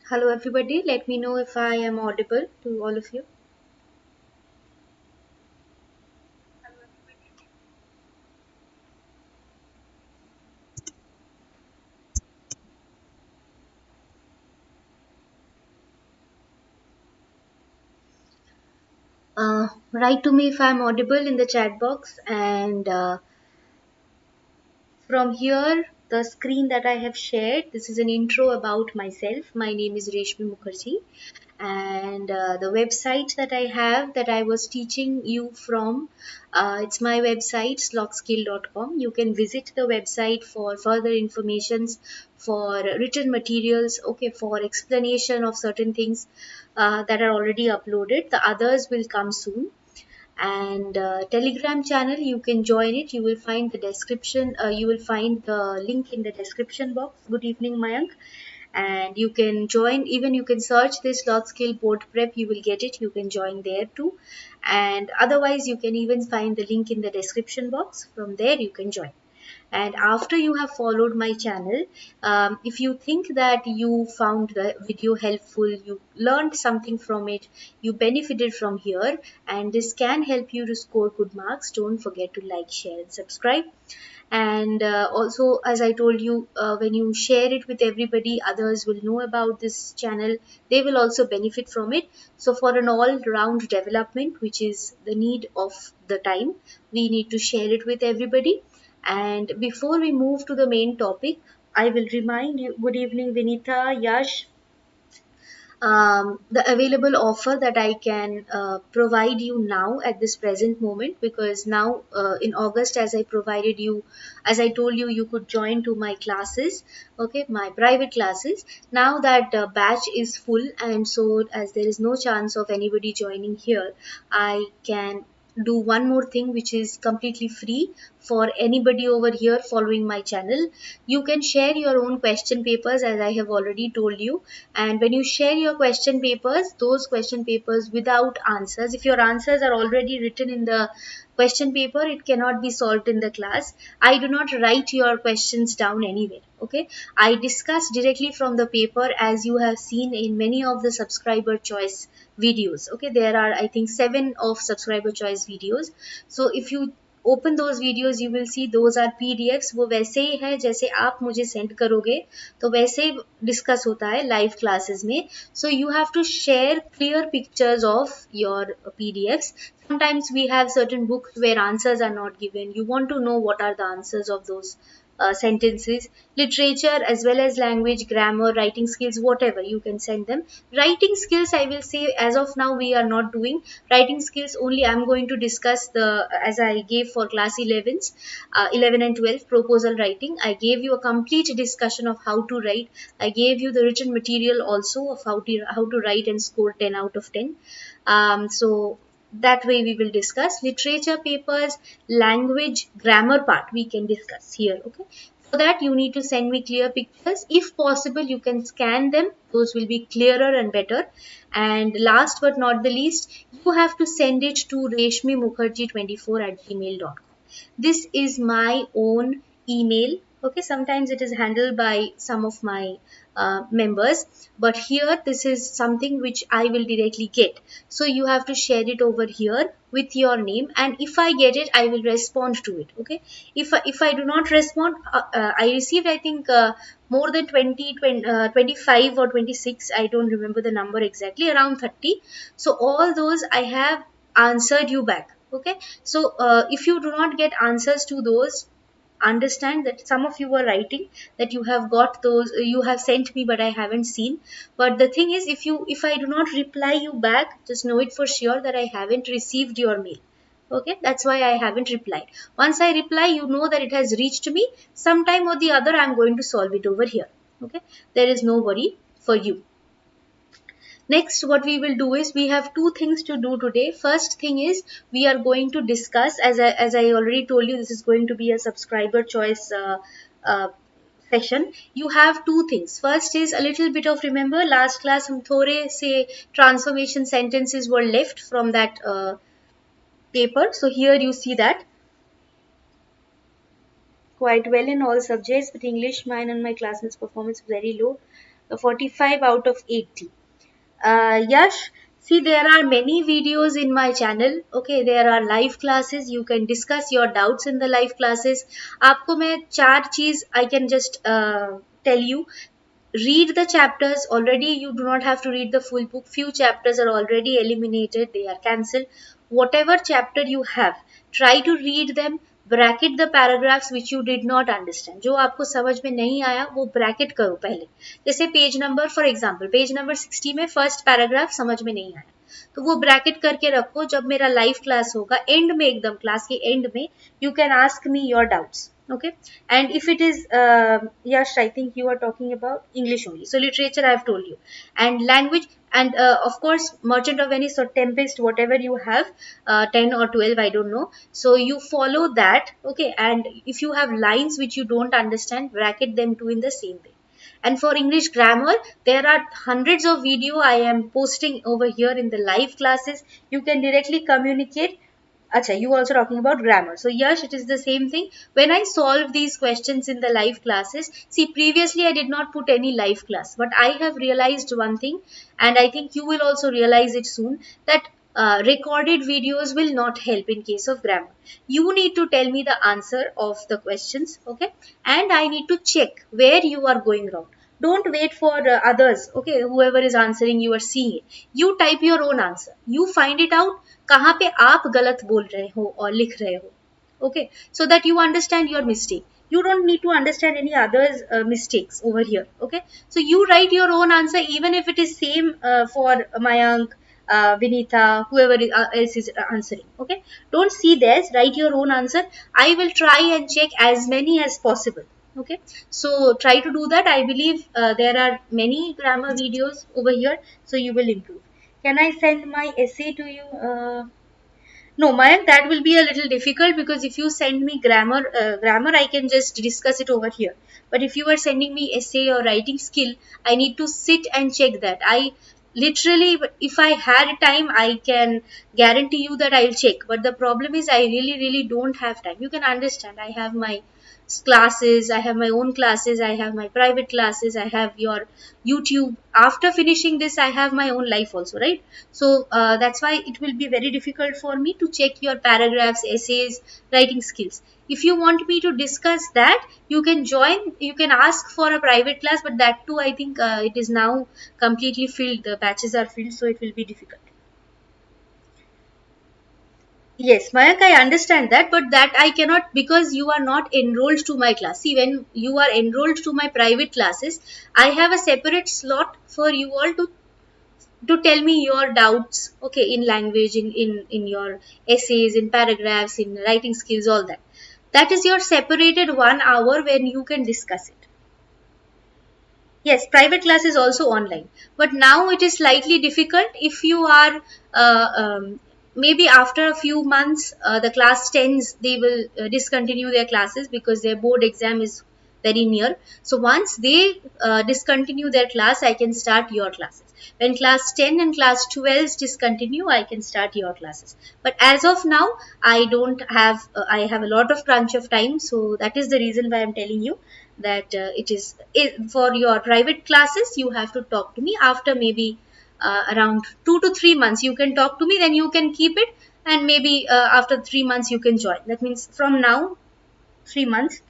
Hello everybody, let me know if I am audible to all of you. Write to me if I am audible in the chat box, and from here, the screen that I have shared, this is an intro about myself. My name is Reshmi Mukherjee, and the website that I have that I was teaching you from, it's my website slockskill.com. You can visit the website for further informations, for written materials, okay, for explanation of certain things that are already uploaded. The others will come soon. And telegram channel, you can join it. You will find the description, you will find the link in the description box. Good evening, Mayank. And you can join, even you can search this lot skill board prep, you will get it. You can join there too, and otherwise you can even find the link in the description box. From there you can join. And after you have followed my channel, if you think that you found the video helpful, you learned something from it, you benefited from here, and this can help you to score good marks, don't forget to like, share, and subscribe. And also, as I told you, when you share it with everybody, others will know about this channel. They will also benefit from it. So for an all round development, which is the need of the time, we need to share it with everybody. And before we move to the main topic, I will remind you. Good evening, Vinita, Yash. The available offer that I can provide you now at this present moment, because now in August, as I provided you, as I told you, you could join to my classes, okay, my private classes. Now that batch is full, and so as there is no chance of anybody joining here, I can do one more thing which is completely free for anybody over here following my channel. You can share your own question papers, as I have already told you. And when you share your question papers, those question papers without answers, if your answers are already written in the question paper, it cannot be solved in the class. I do not write your questions down anywhere, okay. I discuss directly from the paper, as you have seen in many of the subscriber choice videos, okay. There are, I think, 7 of subscriber choice videos. So if you open those videos, you will see those are PDFs. वो वैसे ही है जैसे आप मुझे send करोगे, तो वैसे ही discuss होता है लाइव क्लासेस में. So you have to share clear pictures of your PDFs. Sometimes we have certain books where answers are not given. You want to know what are the answers of those sentences. Literature as well as language, grammar, writing skills, whatever, you can send them. Writing skills, I will say, as of now we are not doing writing skills. Only I'm going to discuss the, as I gave for class 11s, 11 and 12 proposal writing. I gave you a complete discussion of how to write. I gave you the written material also of how to write and score 10 out of 10. So that way we will discuss literature papers, language, grammar part we can discuss here, okay. For that you need to send me clear pictures. If possible, you can scan them. Those will be clearer and better. And last but not the least, you have to send it to reshmimukherjee24@gmail.com. This is my own email, okay. Sometimes it is handled by some of my members, but here this is something which I will directly get. So you have to share it over here with your name, and if I get it, I will respond to it, okay. If I do not respond, I received, I think, more than 25 or 26, I don't remember the number exactly, around 30. So all those I have answered you back, okay. So if you do not get answers to those, understand that some of you were writing that you have got those, you have sent me, but I haven't seen. But the thing is, if I do not reply you back, just know it for sure that I haven't received your mail, okay. That's why I haven't replied. Once I reply, you know that it has reached me. Sometime or the other, I'm going to solve it over here, okay. There is no worry for you. Next, what we will do is, we have two things to do today. First thing is, we are going to discuss, as I already told you, this is going to be a subscriber choice uh, session. You have two things. First is a little bit of, remember last class हम थोड़े से transformation sentences were left from that paper. So here you see that quite well in all subjects, but English, mine and my classmates' performance very low. 45 out of 80. Yash, see, there are many videos in my channel. Okay, there are live classes. You can discuss your doubts in the live classes. आपको मैं चार चीज I can just tell you. Read the chapters. Already you do not have to read the full book. Few chapters are already eliminated, they are cancelled. Whatever chapter you have, try to read them. Bracket the paragraphs which you did not understand. जो आपको समझ में नहीं आया वो bracket करो पहले. जैसे page number, for example page number 60 में फर्स्ट पैराग्राफ समझ में नहीं आया, तो वो ब्रैकेट करके रखो. जब मेरा लाइव क्लास होगा एंड में, एकदम क्लास के एंड में, you can ask me your doubts. Okay, and if it is Yash, I think you are talking about English only, so literature I have told you, and language, and of course Merchant of Venice or Tempest, whatever you have, 10 or 12, I don't know, so you follow that. Okay, and if you have lines which you don't understand, bracket them too in the same way. And for English grammar, there are hundreds of video I am posting over here in the live classes. You can directly communicate. Acha, you also talking about grammar. So yes, it is the same thing. When I solve these questions in the live classes, see, previously I did not put any live class, but I have realized one thing, and I think you will also realize it soon, that recorded videos will not help in case of grammar. You need to tell me the answer of the questions, okay? And I need to check where you are going wrong. Don't wait for others, okay? Whoever is answering, you are seeing it. You type your own answer. You find it out कहाँ पे आप गलत बोल रहे हो और लिख रहे हो. Okay, so that you understand your mistake. You don't need to understand any others mistakes over here. Okay, so you write your own answer, even if it is same for Mayank, Vinitha, whoever else is answering. Okay, don't see theirs, write your own answer. I will try and check as many as possible. Okay, so try to do that. I believe there are many grammar videos over here, so you will improve. Can I send my essay to you? No, Mayank, that will be a little difficult, because if you send me grammar, I can just discuss it over here. But if you are sending me essay or writing skill, I need to sit and check that. I literally, if I had time, I can guarantee you that I'll check. But the problem is, I really, really don't have time. You can understand. I have my classes, I have my own classes, I have my private classes, I have your YouTube. After finishing this, I have my own life also, right? So that's why it will be very difficult for me to check your paragraphs, essays, writing skills. If you want me to discuss that, you can join, you can ask for a private class, but that too, I think it is now completely filled, the batches are filled, so it will be difficult. Yes, Mayank, I understand that, but that I cannot, because you are not enrolled to my class. See, when you are enrolled to my private classes, I have a separate slot for you all to tell me your doubts, okay, in language, in your essays, in paragraphs, in writing skills, all that. That is your separated 1 hour when you can discuss it. Yes, private class is also online, but now it is slightly difficult if you are maybe after a few months, the class 10s, they will discontinue their classes because their board exam is very near. So once they discontinue their class, I can start your classes. When class 10 and class 12s discontinue, I can start your classes. But as of now, I don't have, I have a lot of crunch of time. So that is the reason why I'm telling you that for your private classes, you have to talk to me after maybe around 2 to 3 months. You can talk to me, then you can keep it, and maybe after 3 months you can join. That means from now, 3 months.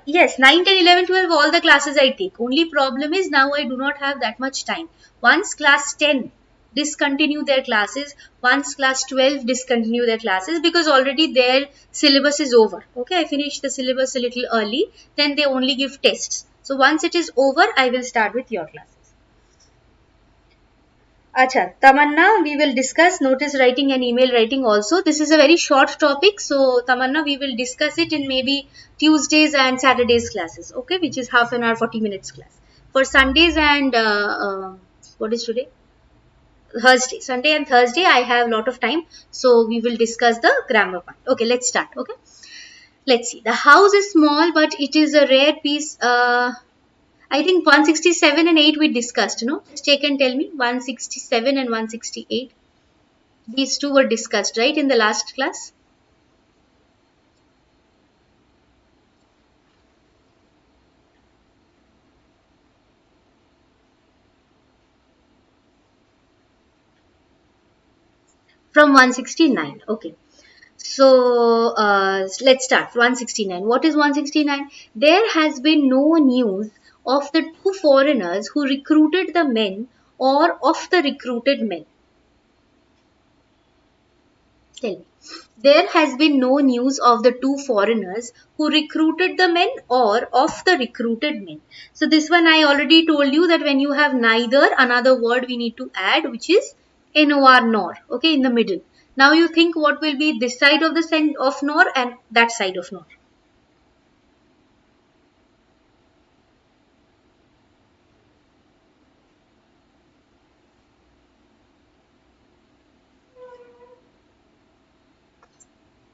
Yes, 9, 10, 11, 12, all the classes I take. Only problem is now I do not have that much time. Once class 10 discontinue their classes, once class 12 discontinue their classes, because already their syllabus is over. Okay, I finished the syllabus a little early, then they only give tests. So once it is over, I will start with your classes. Acha, Tamanna, we will discuss notice writing and email writing also. This is a very short topic. So, Tamanna, we will discuss it in maybe Tuesdays and Saturdays classes, okay, which is half an hour, 40 minutes class. For Sundays and, what is today? Thursday. Sunday and Thursday, I have a lot of time. So, we will discuss the grammar part. Okay, let's start, okay. Let's see. The house is small, but it is a rare piece. I think 167 and 8 we discussed, no? Just check and tell me. 167 and 168. These two were discussed, right, in the last class? From 169. Okay. So let's start. 169. What is 169? There has been no news of the two foreigners who recruited the men or of the recruited men. Tell me. There has been no news of the two foreigners who recruited the men or of the recruited men. So this one I already told you that when you have neither, another word we need to add, which is nor nor. Okay, in the middle. Now you think what will be this side of the of nor and that side of nor.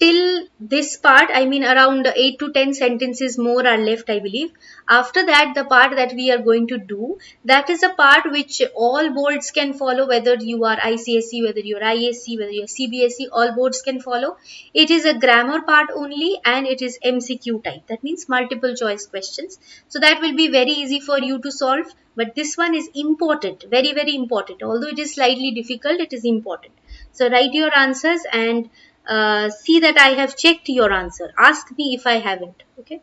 Till this part, I mean around 8 to 10 sentences more are left, I believe. After that, the part that we are going to do, that is a part which all boards can follow, whether you are ICSE, whether you are ISC, whether you are CBSE, all boards can follow. It is a grammar part only and it is MCQ type. That means multiple choice questions. So that will be very easy for you to solve. But this one is important, very, very important. Although it is slightly difficult, it is important. So write your answers and see that I have checked your answer. Ask me if I haven't. Okay.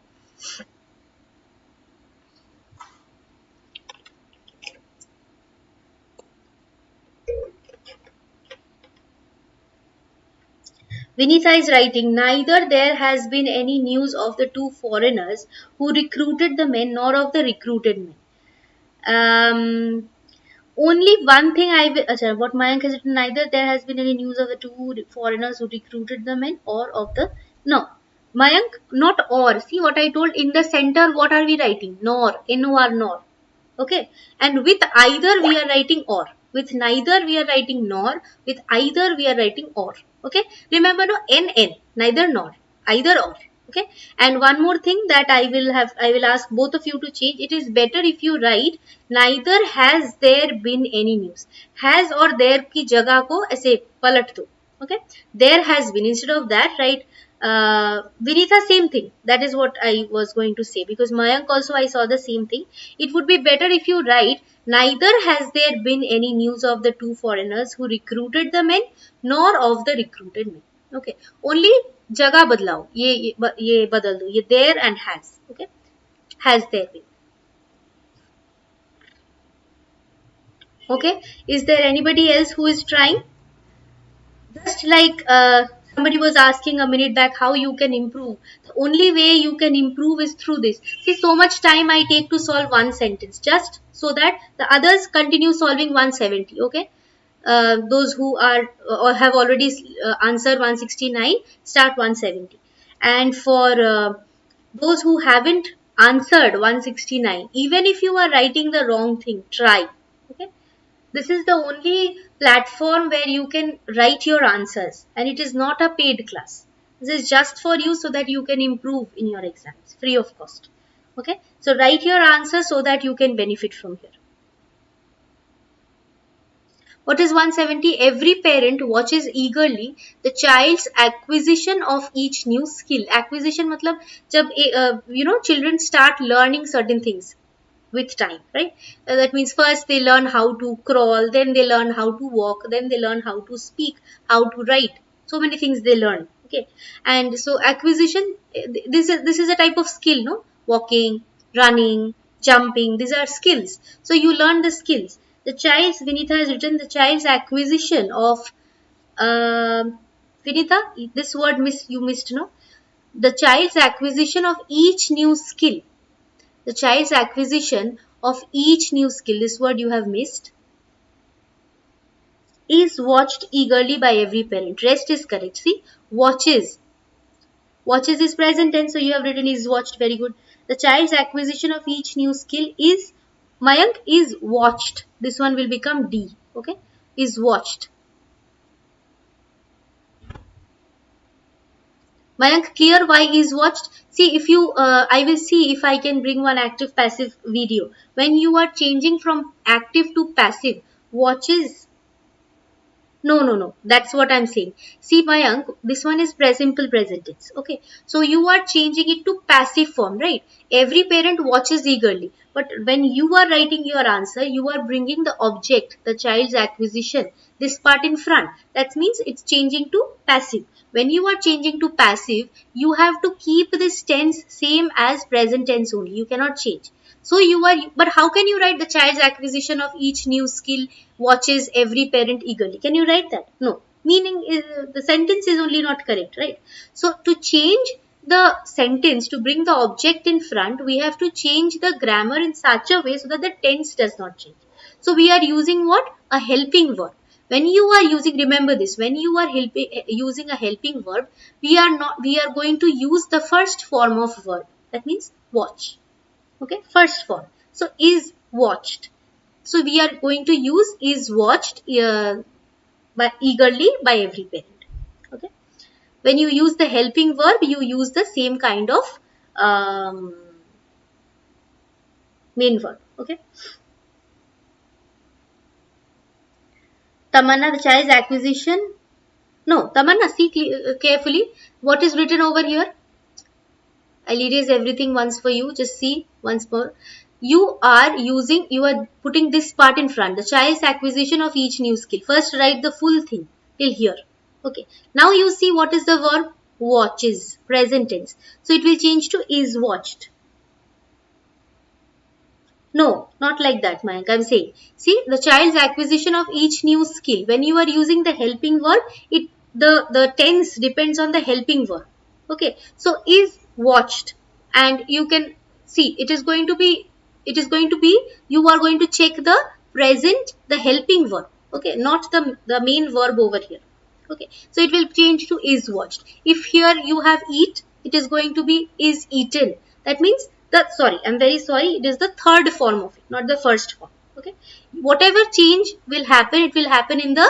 Vinitha is writing, neither there has been any news of the two foreigners who recruited the men nor of the recruited men. Only one thing I will, what Mayank has written, neither there has been any news of the two foreigners who recruited the men or of the, no. Mayank, not or. See what I told in the center, what are we writing? Nor, N-O-R, nor. Okay. And with either we are writing or. With neither we are writing nor. With either we are writing or. Okay. Remember no, N, neither nor. Either or. Okay. And one more thing that I will ask both of you to change. It is better if you write neither has there been any news. Has or there की जगह को ऐसे पलट दो. Okay. There has been. Instead of that, write Vinitha, same thing. That is what I was going to say, because Mayank also I saw the same thing. It would be better if you write neither has there been any news of the two foreigners who recruited the men nor of the recruited men. Okay. Only जगह बदलाओ, ये बदल दो, ये there and has. Okay. Has there been. Okay. Is there anybody else who is trying? Just like somebody was asking a minute back how you can improve. The only way you can improve is through this. See, so much time I take to solve one sentence just so that the others continue solving 170. Okay. Those who are or have already answered 169 start 170. And for those who haven't answered 169, even if you are writing the wrong thing, try. Okay. This is the only platform where you can write your answers, and it is not a paid class. This is just for you so that you can improve in your exams free of cost. Okay. So write your answer so that you can benefit from here. What is 170? Every parent watches eagerly the child's acquisition of each new skill. Acquisition matlab jab children start learning certain things with time, right? That means first they learn how to crawl, then they learn how to walk, then they learn how to speak, how to write. So many things they learn. Okay. And so acquisition, this is a type of skill, no? Walking, running, jumping, these are skills. So you learn the skills. The child's, Vinitha has written, the child's acquisition of Vinitha, this word you missed, no? The child's acquisition of each new skill. The child's acquisition of each new skill, this word you have missed, is watched eagerly by every parent. Rest is correct. See, watches. Watches is present tense, so you have written is watched. Very good. The child's acquisition of each new skill is, Mayank, is watched. This one will become D. Okay. Is watched. Mayank, clear why is watched? See, if you, I will see if I can bring one active passive video. When you are changing from active to passive, watches. No. That's what I'm saying. See, Mayank, this one is simple present tense. Okay. So you are changing it to passive form, right? Every parent watches eagerly. But when you are writing your answer, you are bringing the object, the child's acquisition. this part in front. That means it's changing to passive. When you are changing to passive, you have to keep this tense same as present tense only. You cannot change. So you are, but how can you write the child's acquisition of each new skill watches every parent eagerly? Can you write that? No. Meaning is, the sentence is only not correct, right? So to change the sentence, to bring the object in front, we have to change the grammar in such a way so that the tense does not change. So we are using what? A helping verb. When you are using, remember this, when you are using a helping verb, we are going to use the first form of verb. That means watch. Okay, first form. So is watched. So we are going to use is watched by eagerly by every parent. Okay. When you use the helping verb, you use the same kind of main verb. Okay. Tamanna, the child's acquisition. No, Tamanna, see carefully what is written over here. I'll erase everything once for you. Just see once more. You are putting this part in front. The child's acquisition of each new skill. First write the full thing till here. Okay. Now you see what is the verb? Watches. Present tense. So it will change to is watched. No, not like that, Mayank. I'm saying, see, the child's acquisition of each new skill. When you are using the helping verb, the tense depends on the helping verb. Okay, so is watched, and you can see it is going to be you are going to check the present, the helping verb. Okay, not the main verb over here. Okay, so it will change to is watched. If here you have eat, it is going to be is eaten. That means I'm very sorry, it is the third form of it, not the first form. Okay, whatever change will happen, it will happen in the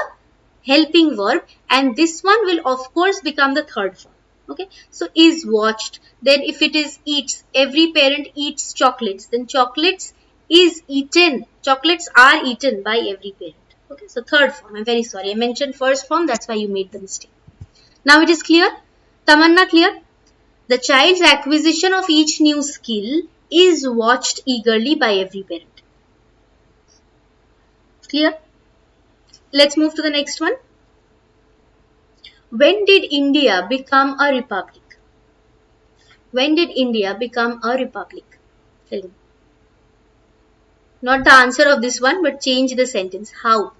helping verb, and this one will of course become the third form. Okay, so is watched. Then if it is eats, every parent eats chocolates, then chocolates is eaten. Chocolates are eaten by every parent. Okay, so third form. I'm very sorry, I mentioned first form, that's why you made the mistake. Now it is clear? Tamanna, clear? The child's acquisition of each new skill is watched eagerly by every parent. Clear? Let's move to the next one. When did India become a republic? When did India become a republic? Tell me. Not the answer of this one, but change the sentence. How?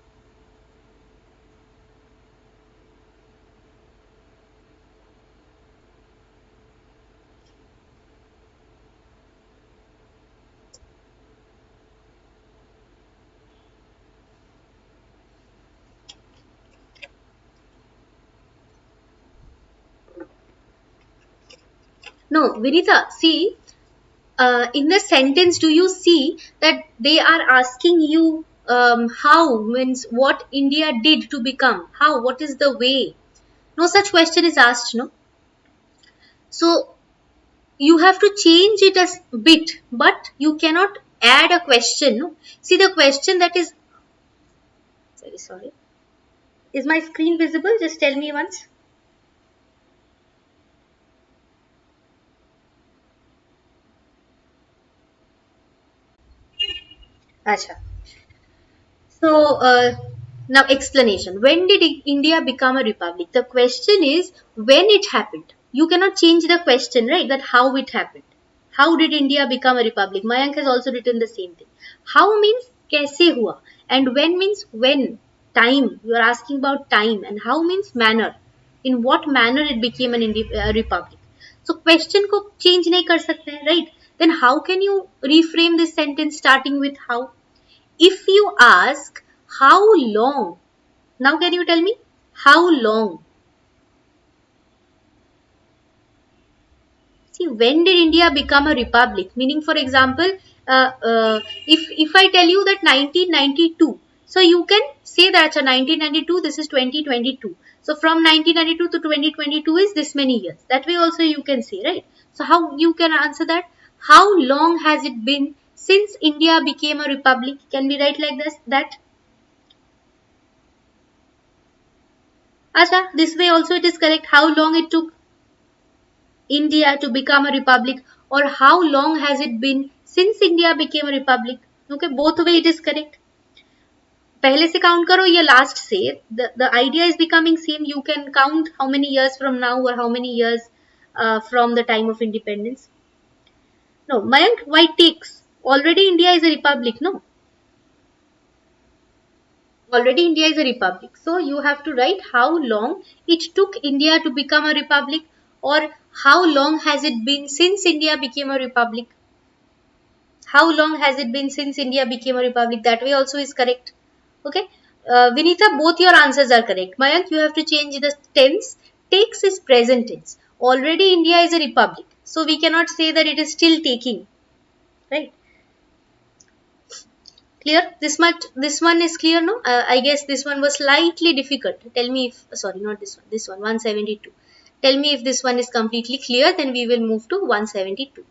No, Vinita, see, in the sentence, do you see that they are asking you how, means what India did to become? How? What is the way? No such question is asked, no? So, you have to change it as bit, but you cannot add a question, no? See the question that is, very sorry. Is my screen visible? Just tell me once. Acha. So, now explanation. When did India become a republic? The question is when it happened. You cannot change the question, right? That how it happened. How did India become a republic? Mayank has also written the same thing. How means kaise hua, and when means when. Time. You are asking about time, and how means manner. In what manner it became an republic. So question को change नहीं कर सकते हैं, right? Then how can you reframe this sentence starting with how? If you ask how long, now can you tell me how long? See, when did India become a republic? Meaning, for example, if I tell you that 1992, so you can say that 1992, this is 2022. So from 1992 to 2022 is this many years. That way also you can say, right? So how you can answer that? How long has it been since India became a republic? Can we write like this? That Acha, this way also it is correct. How long it took India to become a republic, or how long has it been since India became a republic? Okay, both way it is correct. पहले से count करो या last से, the idea is becoming same. You can count how many years from now or how many years from the time of independence. No, Mayank, why takes? Already India is a republic, no? Already India is a republic. So you have to write how long it took India to become a republic, or how long has it been since India became a republic. How long has it been since India became a republic? That way also is correct. Okay. Vinitha, both your answers are correct. Mayank, you have to change the tense. Takes is present tense. Already India is a republic. So we cannot say that it is still taking. Right. Clear? This much, this one is clear, no? I guess this one was slightly difficult. Tell me if, sorry, not this one, 172. Tell me if this one is completely clear, then we will move to 172.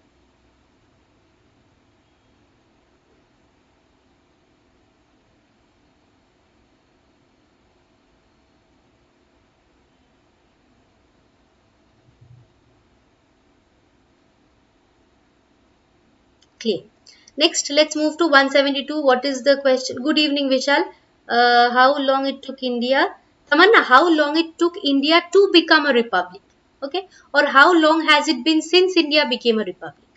Clear. Next, let's move to 172. What is the question? Good evening, Vishal. How long it took India? Tamanna, how long it took India to become a republic? Okay. Or how long has it been since India became a republic?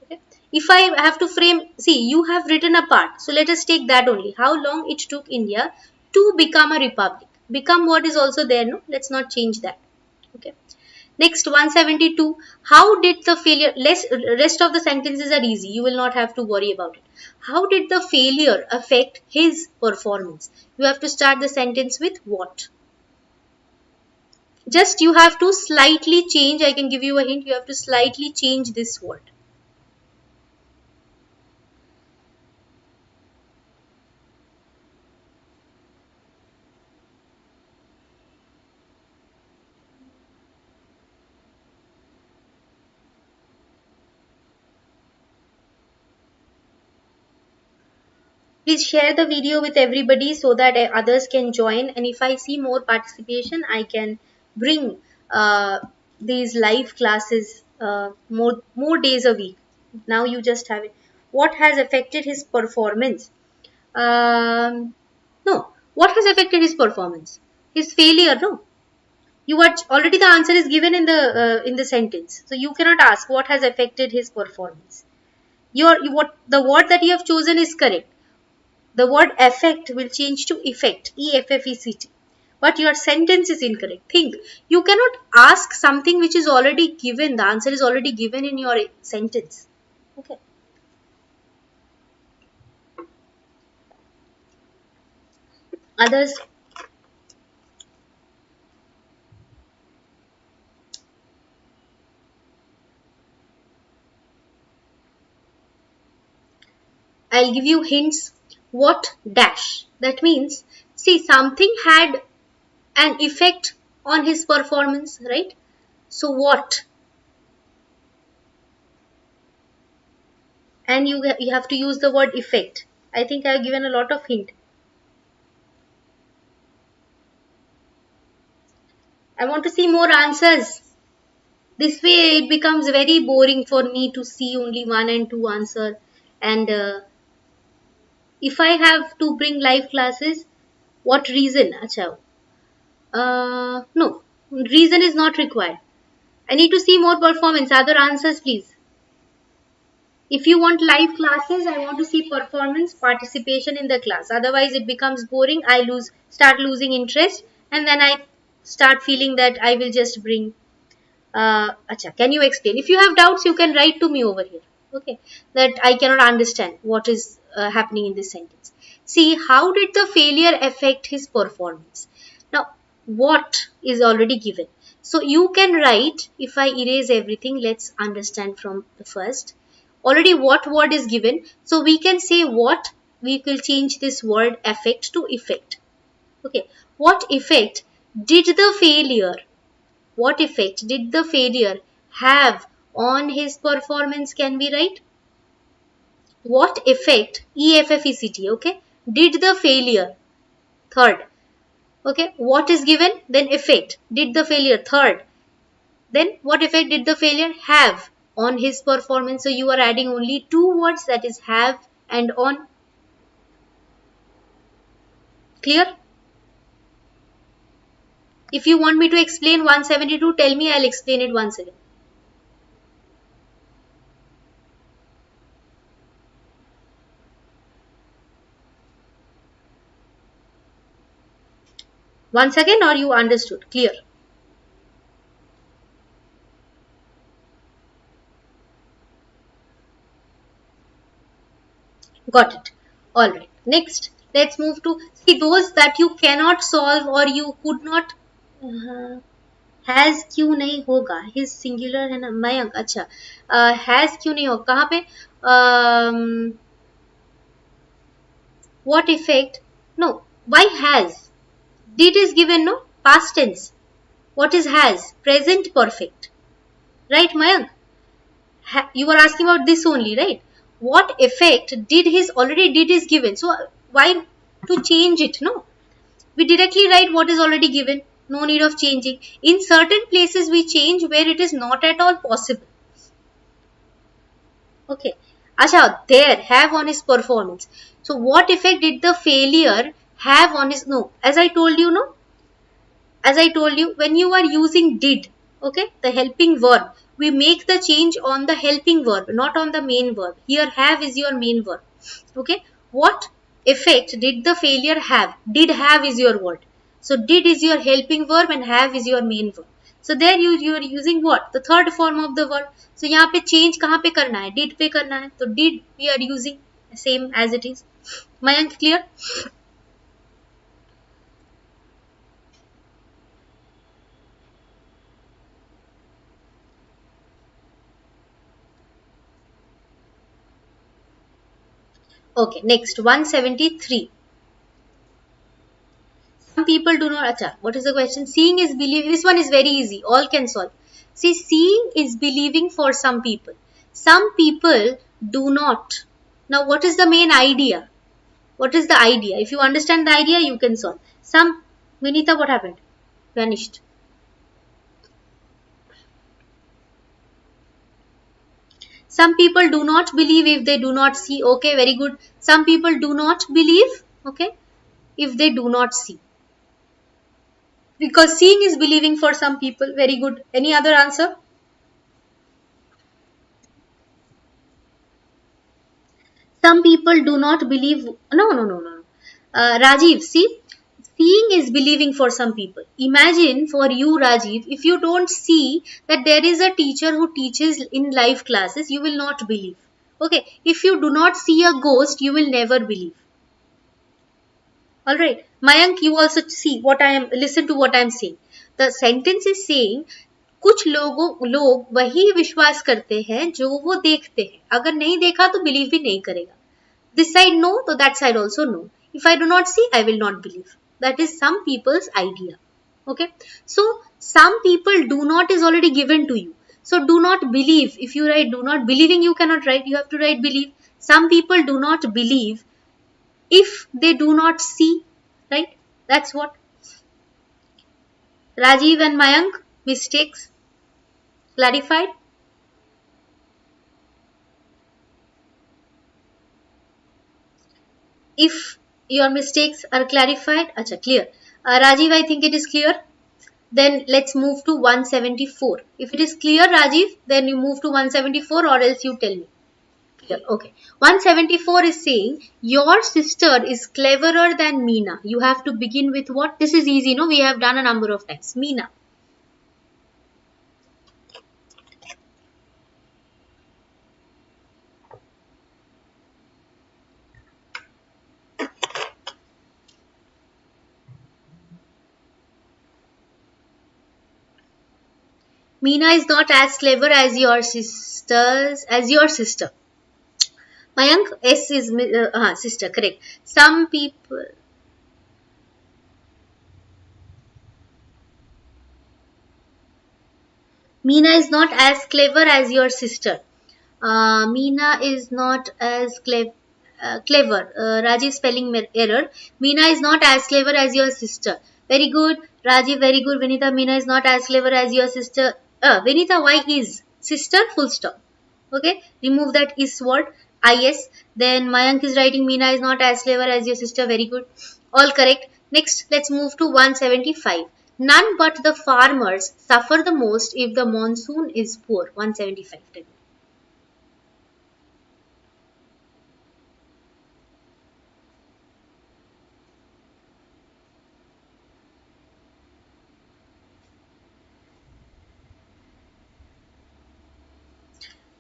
Okay. If I have to frame, see, you have written a part. So let us take that only. How long it took India to become a republic? Become what is also there, no? Let's not change that. Okay. Next, 172. How did the failure, rest of the sentences are easy. You will not have to worry about it. How did the failure affect his performance? You have to start the sentence with what? Just you have to slightly change. I can give you a hint. You have to slightly change this word. Please share the video with everybody so that others can join. And if I see more participation, I can bring these live classes more days a week. Now you just have it. What has affected his performance? No. What has affected his performance? His failure, no. You are already, the answer is given in the sentence. So you cannot ask what has affected his performance. What the word that you have chosen is correct. The word affect will change to effect, E-F-F-E-C-T. But your sentence is incorrect. Think, you cannot ask something which is already given. The answer is already given in your sentence. Okay. Others, I'll give you hints. What dash? That means, see, something had an effect on his performance, right? So what? And you have to use the word effect. I think I've given a lot of hint. I want to see more answers. This way it becomes very boring for me to see only one and two answer. And if I have to bring live classes, what reason? Acha. No, reason is not required. I need to see more performance. Other answers, please. If you want live classes, I want to see performance, participation in the class. Otherwise, it becomes boring. Start losing interest, and then I start feeling that I will just bring. Acha, can you explain? If you have doubts, you can write to me over here. Okay, that I cannot understand what is happening in this sentence. See, how did the failure affect his performance? Now, what is already given? So you can write, if I erase everything, let's understand from the first. Already what word is given? So we can say what, we will change this word affect to effect. Okay, what effect did the failure, what effect did the failure have on his performance? Can we write? What effect, E-F-F-E-C-T, okay? Did the failure, third. Okay, what is given? Then effect. Did the failure, third. Then what effect did the failure have on his performance? So you are adding only two words, that is have and on. Clear? If you want me to explain 172, tell me, I'll explain it once again. Once again, or you understood? Clear? Got it. Alright. Next, let's move to, see, those that you cannot solve or you could not. Has क्यों नहीं होगा, his singular है ना मयंक, अच्छा has क्यों नहीं होगा कहाँ पे, what effect, no, why has, did is given, no, past tense, what is has, present perfect, right Mayank? You are asking about this only, right? What effect did his, already did is given, so why to change it, no, we directly write what is already given, no need of changing. In certain places we change where it is not at all possible. Okay, acha, there have on his performance, so what effect did the failure have on his, no, as I told you, no, as I told you, when you are using did, okay, the helping verb, we make the change on the helping verb, not on the main verb. Here have is your main verb. Okay, what effect did the failure have? Did have is your word. So did is your helping verb and have is your main verb. So there you are using what? The third form of the verb. So यहाँ पे change कहाँ पे करना है? Did पे करना है. तो did we are using same as it is. Mayank, clear? Okay, next 173. Some people do not. Acha, what is the question? Seeing is believing. This one is very easy. All can solve. See, seeing is believing for some people. Some people do not. Now, what is the main idea? What is the idea? If you understand the idea, you can solve. Some. Vinita, what happened? Vanished. Some people do not believe if they do not see. Okay, very good. Some people do not believe. Okay, if they do not see. Because seeing is believing for some people. Very good. Any other answer? Some people do not believe. No. Rajiv, see, seeing is believing for some people. Imagine for you, Rajiv, if you don't see that there is a teacher who teaches in live classes, you will not believe. Okay, if you do not see a ghost, you will never believe. All right, Mayank, you also see what I am. Listen to what I am saying. The sentence is saying कुछ लोग वही विश्वास करते हैं जो वो देखते हैं, अगर नहीं देखा तो बिलीव भी नहीं करेगा. This side no, so that side also no. If I do not see, I will not believe. That is some people's idea. Okay, so some people do not is already given to you, so do not believe. If you write do not believing, you cannot write, you have to write believe. Some people do not believe if they do not see, right? That's what. Rajiv and Mayank, mistakes clarified? If your mistakes are clarified, acha, clear. Rajiv, I think it is clear. Then let's move to 174. If it is clear, Rajiv, then you move to 174 or else you tell me. Clear. Okay. 174 is saying your sister is cleverer than Meena. You have to begin with what? This is easy, no? We have done a number of times. Meena. Meena is not as clever as your sister. Mayank, S is sister, correct. Some people. Meena is not as clever as your sister. Meena is not as clever. Rajiv spelling error. Meena is not as clever as your sister. Very good. Rajiv, very good. Vinita, Meena is not as clever as your sister. Vinita, why is? Sister, full stop. Okay. Remove that is word. Is. Then Mayank is writing Meena is not as clever as your sister. Very good. All correct. Next, let's move to 175. None but the farmers suffer the most if the monsoon is poor. 175.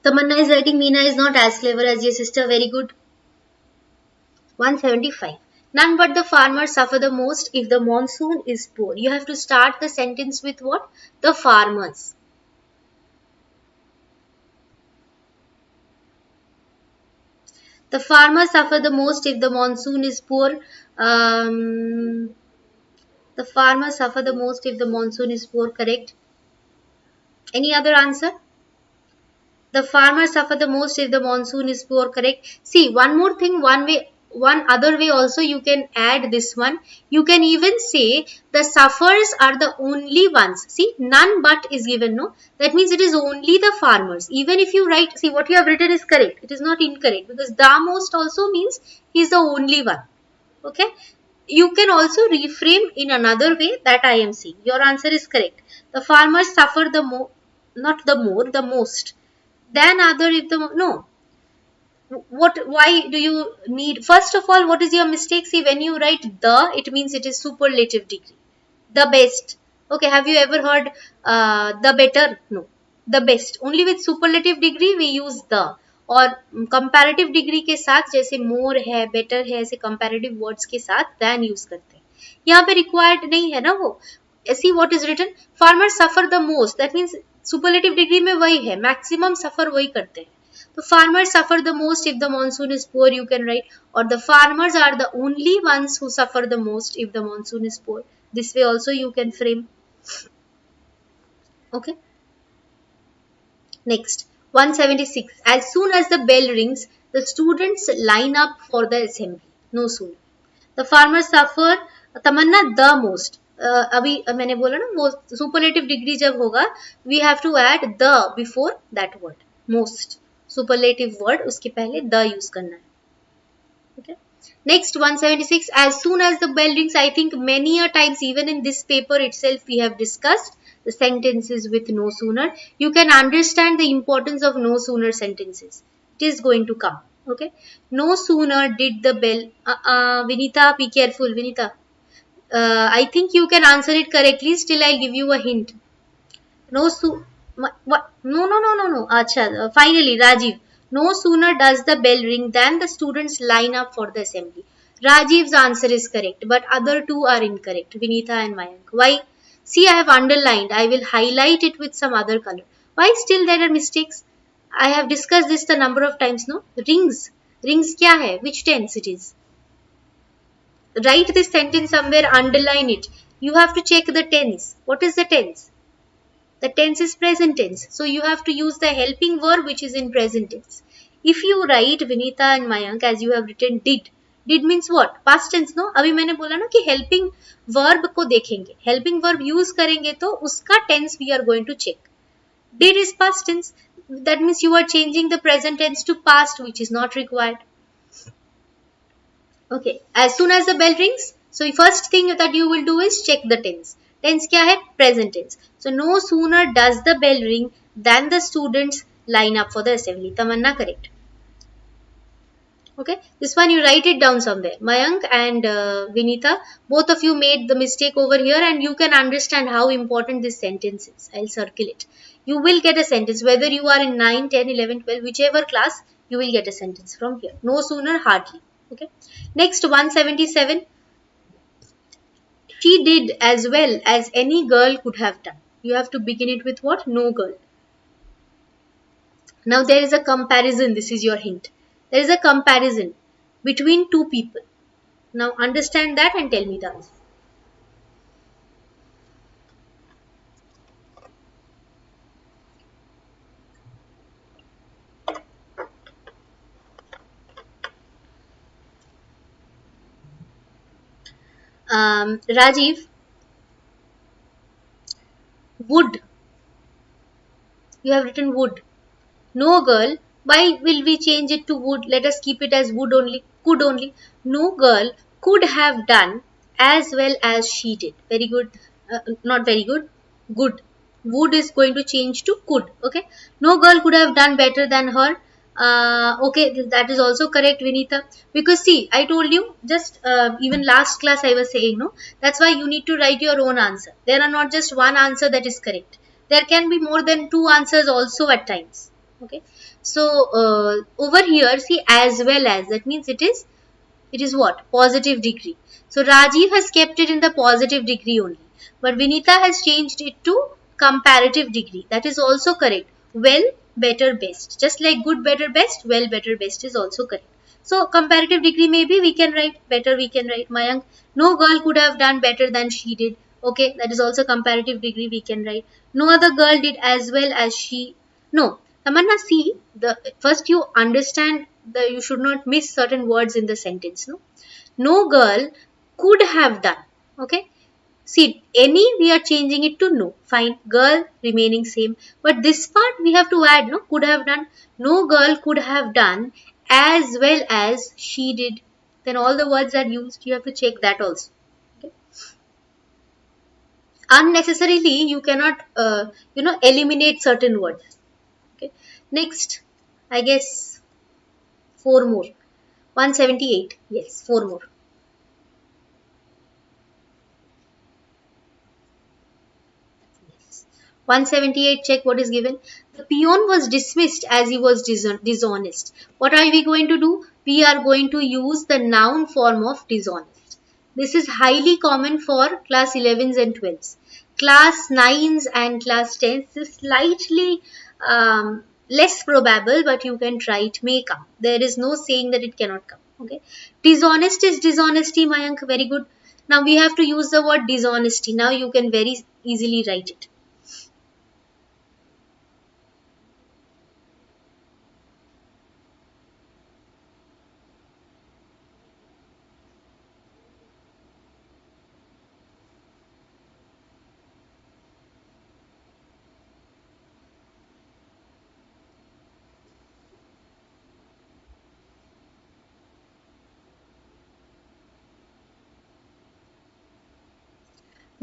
Tamanna is writing Meena is not as clever as your sister. Very good. 175. None but the farmers suffer the most if the monsoon is poor. You have to start the sentence with what? The farmers. The farmers suffer the most if the monsoon is poor. Um, the farmers suffer the most if the monsoon is poor. Correct. Any other answer? The farmers suffer the most if the monsoon is poor. Correct. See, one more thing, one other way also you can add this one. You can even say the sufferers are the only ones. See, none but is given, no? That means it is only the farmers. Even if you write, see what you have written is correct. It is not incorrect because the most also means he is the only one. Okay. You can also reframe in another way that I am saying. Your answer is correct. The farmers suffer the not the more, the most than other if the no. What? Why do you need? First of all, what is your mistake? See, when you write the, it means it is superlative degree. The best. Okay, have you ever heard the better? No. The best. Only with superlative degree we use the. और comparative degree के साथ जैसे more है, better है, ऐसे comparative words के साथ than use करते हैं. यहाँ पे required नहीं है ना वो. See what is written? Farmers suffer the most. That means superlative degree में वही है. Maximum suffer वही करते हैं. The farmers suffer the most if the monsoon is poor, you can write, or the farmers are the only ones who suffer the most if the monsoon is poor. This way also you can frame. Okay. Next, 176. As soon as the bell rings, the students line up for the assembly. No sooner. The farmers suffer Tamannaah the most. अभी मैंने बोला ना most superlative degree जब होगा we have to add the before that word. Most superlative word उसके पहले the use करना है. Okay. Next 176. As soon as the bell rings, I think many a times even in this paper itself we have discussed the sentences with no sooner. You can understand the importance of no sooner sentences. It is going to come. Okay. No sooner did the bell. Vinita, be careful, Vinita. I think you can answer it correctly. Still, I'll give you a hint. No, what? No, no, no, no, no. Acha, finally, Rajiv. No sooner does the bell ring than the students line up for the assembly. Rajiv's answer is correct, but other two are incorrect. Vinitha and Mayank. Why? See, I have underlined. I will highlight it with some other color. Why still there are mistakes? I have discussed this the number of times, no? Rings. Rings kya hai? Which tense it is? Write this sentence somewhere, underline it. You have to check the tense. What is the tense? The tense is present tense. So you have to use the helping verb which is in present tense. If you write Vinita and Mayank as you have written did. Did means what? Past tense, no? अभी मैंने बोला ना कि helping verb को देखेंगे. Helping verb use करेंगे तो उसका tense we are going to check. Did is past tense. That means you are changing the present tense to past which is not required. Okay. As soon as the bell rings, so the first thing that you will do is check the tense. Tense क्या है? Present tense. So no sooner does the bell ring than the students line up for the assembly. Tamanna correct. Okay. This one you write it down somewhere. Mayank and Vinita, both of you made the mistake over here and you can understand how important this sentence is. I'll circle it. You will get a sentence whether you are in 9, 10, 11, 12, whichever class, you will get a sentence from here. No sooner, hardly. Okay. Next 177. She did as well as any girl could have done. You have to begin it with what? No girl. Now there is a comparison. This is your hint. There is a comparison between two people. Now understand that and tell me the answer. Rajiv, would. You have written would. No girl. Why will we change it to would? Let us keep it as would only. Could only. No girl could have done as well as she did. Very good. Not very good. Good. Would is going to change to could. Okay. No girl could have done better than her. Okay, that is also correct, Vinita. Because see, I told you just even last class I was saying no. That's why you need to write your own answer. There are not just one answer that is correct. There can be more than two answers also at times. Okay. So over here, see, as well as, that means it is what? Positive degree. So Rajiv has kept it in the positive degree only. But Vinita has changed it to comparative degree. That is also correct. Well, better, best. Just like good, better, best, well, better, best is also correct. So comparative degree, maybe we can write better, we can write Mayank. No girl could have done better than she did. Okay, that is also comparative degree we can write. No other girl did as well as she. No, Tamanna, see, the first you understand that you should not miss certain words in the sentence. No girl could have done. Okay, see, any we are changing it to no. Fine, girl remaining same. But this part we have to add no, could have done. No girl could have done as well as she did. Then all the words are used. You have to check that also. Okay. Unnecessarily, you cannot, eliminate certain words. Okay. Next, I guess four more. 178. Yes, four more. Yes. 178, check what is given. The peon was dismissed as he was dishonest. What are we going to do? We are going to use the noun form of dishonest. This is highly common for class 11s and 12s. Class 9s and class 10s is slightly less probable, but you can try, it may come. There is no saying that it cannot come. Okay. Dishonest is dishonesty, Mayank. Very good. Now we have to use the word dishonesty. Now you can very easily write it.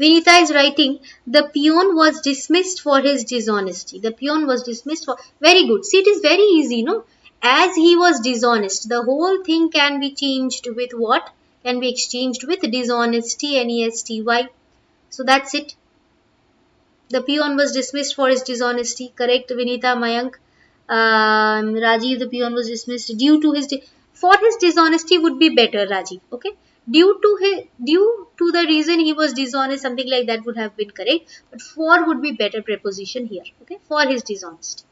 Vinita is writing, the peon was dismissed for his dishonesty. The peon was dismissed for. Very good. See, it is very easy, no? As he was dishonest, the whole thing can be changed with what? Can be exchanged with dishonesty, Nesty. So that's it. The peon was dismissed for his dishonesty. Correct, Vinita, Mayank. Rajiv, the peon was dismissed due to his for his dishonesty would be better, Rajiv. Okay, due to the reason he was dishonest, something like that would have been correct. But for would be better preposition here. Okay, for his dishonesty.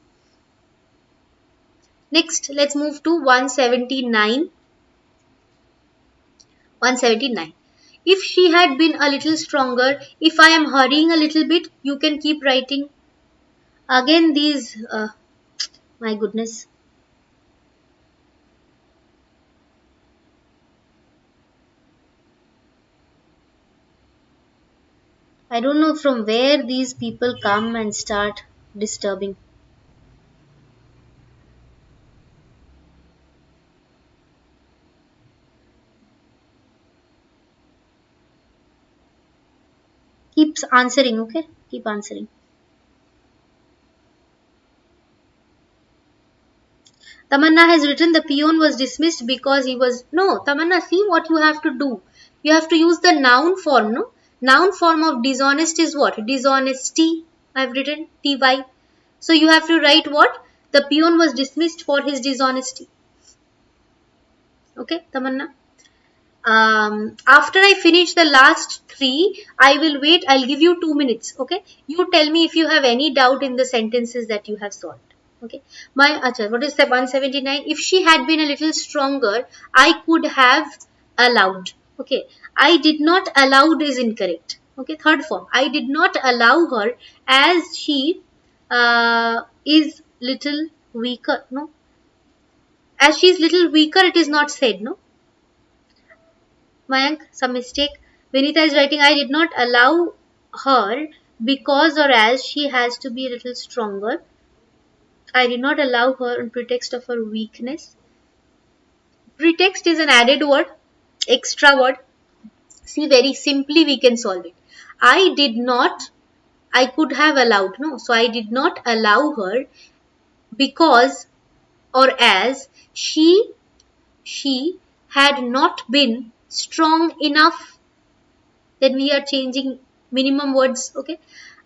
Next, let's move to 179. 179. If she had been a little stronger, if I am hurrying a little bit, you can keep writing. Again, these. My goodness. I don't know from where these people come and start disturbing. Keeps answering, okay? Keep answering. Tamanna has written the peon was dismissed because he was. No, Tamanna, see what you have to do. You have to use the noun form, no? Noun form of dishonest is what? Dishonesty. I've written ty. So you have to write what? The peon was dismissed for his dishonesty. Okay, Tamanna? After I finish the last three, I will wait. I'll give you 2 minutes. Okay, you tell me if you have any doubt in the sentences that you have solved. Okay, what is the 179? If she had been a little stronger, I could have allowed. Okay, I did not allowed is incorrect. Okay, third form. I did not allow her as she is little weaker. No, as she is little weaker, it is not said. No, Mayank, some mistake. Vinita is writing, I did not allow her because or as she has to be a little stronger. I did not allow her on pretext of her weakness. Pretext is an added word, extra word. See, very simply we can solve it. I did not, I could have allowed, no. So I did not allow her because or as she had not been strong enough. Then we are changing minimum words. Okay.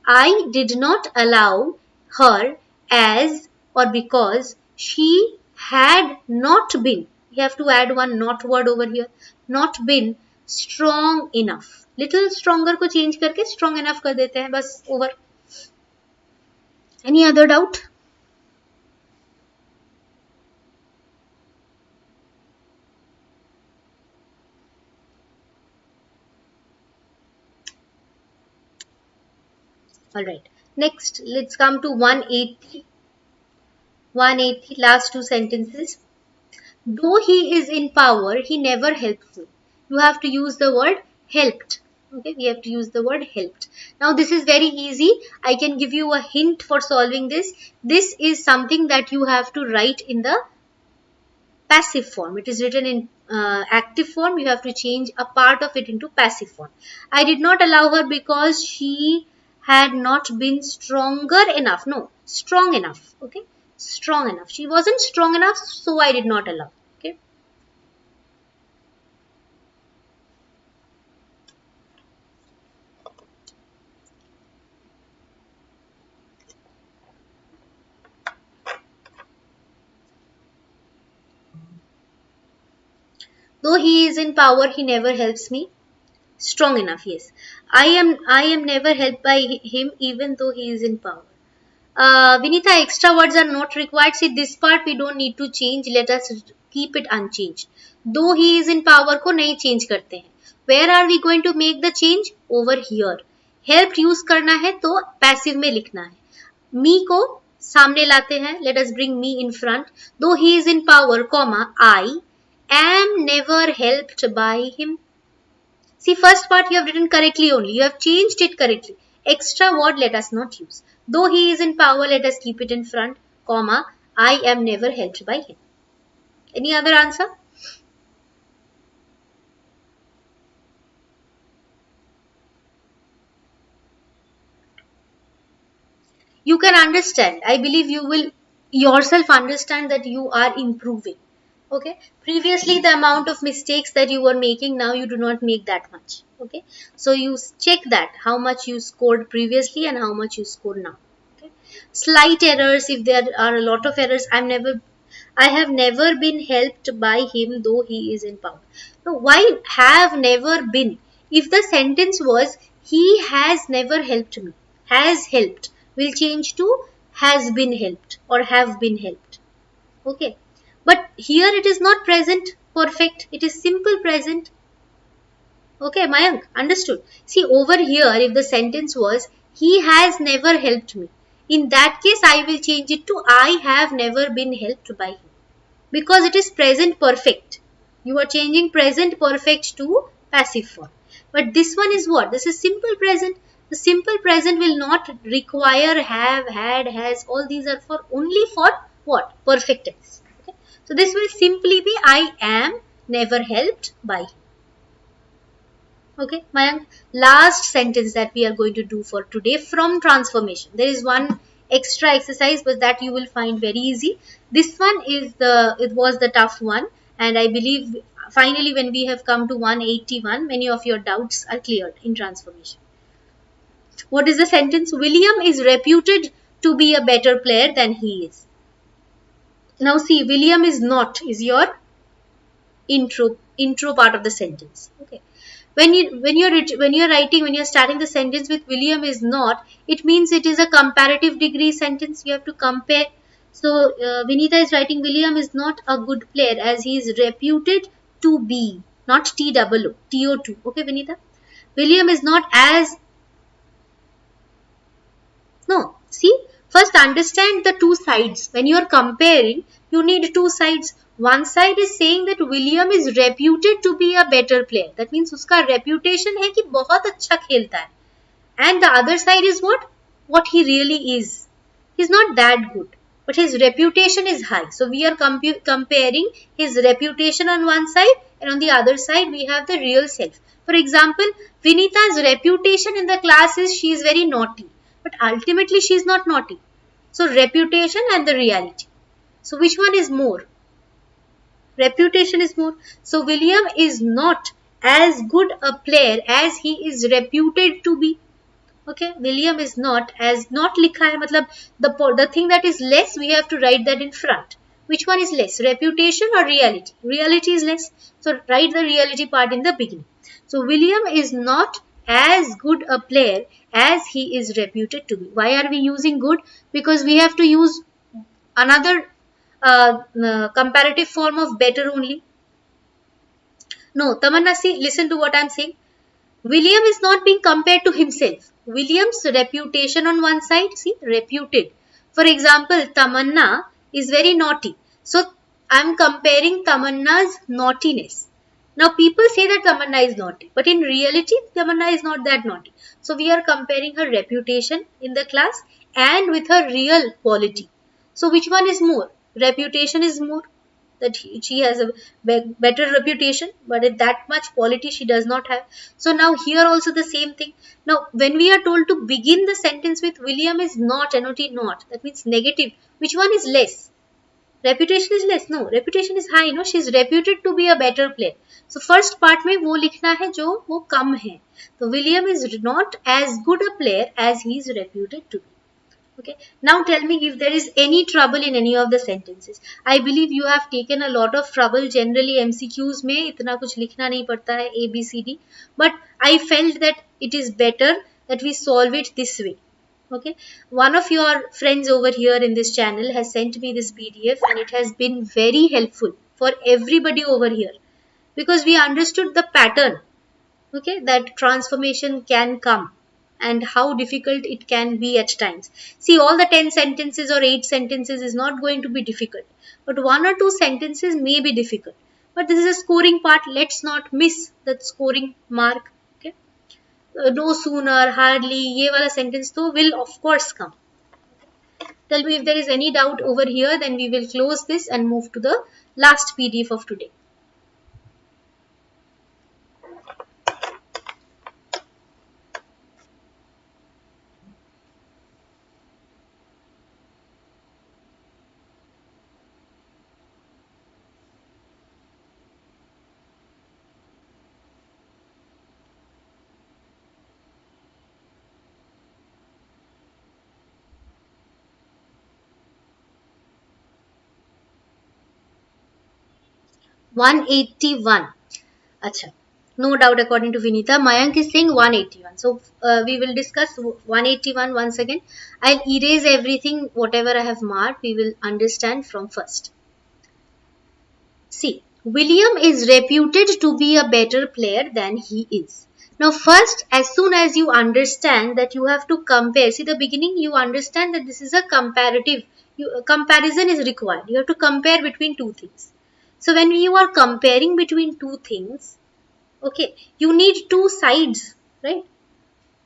I did not allow her as or because she had not been. We have to add one not word over here. Not been strong enough. Little stronger को change करके strong enough कर देते हैं बस over. Any other doubt? Alright. Next, let's come to 180. 180, last two sentences. Though he is in power, he never helps me. You have to use the word helped. Okay, we have to use the word helped. Now this is very easy. I can give you a hint for solving this. This is something that you have to write in the passive form. It is written in active form. You have to change a part of it into passive form. I did not allow her because she had not been stronger enough. No, strong enough. Okay, strong enough. She wasn't strong enough, so I did not allow. Okay. Though he is in power, he never helps me. Strong enough, yes. I am never helped by him even though he is in power. Vinita, extra words are not required. See, this part we don't need to change. Let us keep it unchanged. Though he is in power को नहीं change करते हैं. Where are we going to make the change? Over here. Helped use करना है तो passive में लिखना है. Me को सामने लाते हैं. Let us bring me in front. Though he is in power, comma, I am never helped by him. See, first part you have written correctly only. You have changed it correctly. Extra word let us not use. Though he is in power, let us keep it in front, comma, I am never helped by him. Any other answer? You can understand. I believe you will yourself understand that you are improving. Okay. Previously, the amount of mistakes that you were making, now you do not make that much. Okay. So you check that how much you scored previously and how much you score now. Okay. Slight errors, if there are a lot of errors, I have never been helped by him though he is in power. Now, why have never been? If the sentence was he has never helped me, has helped, will change to has been helped or have been helped. Okay. But here it is not present perfect. It is simple present. Okay, Mayank, understood. See, over here, if the sentence was, he has never helped me. In that case, I will change it to, I have never been helped by him. Because it is present perfect. You are changing present perfect to passive form. But this one is what? This is simple present. The simple present will not require have, had, has. All these are for only for what? Perfect tense. Okay? So this will simply be I am never helped by him. Okay, Mayank, last sentence that we are going to do for today from transformation. There is one extra exercise, but that you will find very easy. This one is it was the tough one, and I believe finally when we have come to 181, many of your doubts are cleared in transformation. What is the sentence? William is reputed to be a better player than he is. Now see, William is not is your intro part of the sentence. Okay. When you're starting the sentence with William is not, it means it is a comparative degree sentence. You have to compare. So Vinita is writing William is not a good player as he is reputed to be, not TOO, TO2. Okay, Vinita. William is not as. No, see, first understand the two sides. When you are comparing, you need two sides. One side is saying that William is reputed to be a better player. That means उसका reputation है कि बहुत अच्छा खेलता है. And the other side is what? What he really is. He's not that good. but his reputation is high. So we are comparing his reputation on one side, and on the other side we have the real self. For example, Vinita's reputation in the class is she is very naughty, but ultimately she is not naughty. So reputation and the reality. So which one is more? Reputation is more. So William is not as good a player as he is reputed to be. Okay, William is not as, not likha hai, matlab the thing that is less, we have to write that in front. Which one is less, reputation or reality? Reality is less, so write the reality part in the beginning. So William is not as good a player as he is reputed to be. Why are we using good? Because we have to use another comparative form of better only. No, Tamanna, see, listen to what I'm saying. William is not being compared to himself. William's reputation on one side, see, reputed. For example, Tamanna is very naughty. So, I'm comparing Tamanna's naughtiness. Now, people say that Tamanna is naughty, but in reality, Tamanna is not that naughty. So, we are comparing her reputation in the class and with her real quality. So, which one is more? Reputation is more, that she has a better reputation, but that much quality she does not have. So now here also the same thing. Now when we are told to begin the sentence with William is not, not, that means negative. Which one is less? Reputation is less. No, reputation is high. No, she is reputed to be a better player. So first part में वो लिखना है जो वो कम है. So William is not as good a player as he is reputed to be. Okay, now tell me if there is any trouble in any of the sentences. I believe you have taken a lot of trouble. Generally MCQs में इतना कुछ लिखना नहीं पड़ता है A, B, C, D. But I felt that it is better that we solve it this way. Okay, one of your friends over here in this channel has sent me this PDF and it has been very helpful for everybody over here because we understood the pattern. Okay, that transformation can come and how difficult it can be at times. See, all the 10 sentences or 8 sentences is not going to be difficult, but 1 or 2 sentences may be difficult. But this is a scoring part. Let's not miss that scoring mark. Okay, no sooner, hardly, ye wala sentence to will of course come. Tell me if there is any doubt over here, then we will close this and move to the last PDF of today. (181). Acha. No doubt according to Vinita. Mayank is saying 181. So we will discuss 181 once again. I'll erase everything, whatever I have marked. We will understand from first. See, William is reputed to be a better player than he is. Now first, as soon as you understand that you have to compare. See, the beginning you understand that this is a comparative. Comparison is required. You have to compare between two things. So when you are comparing between two things, okay, you need two sides, right?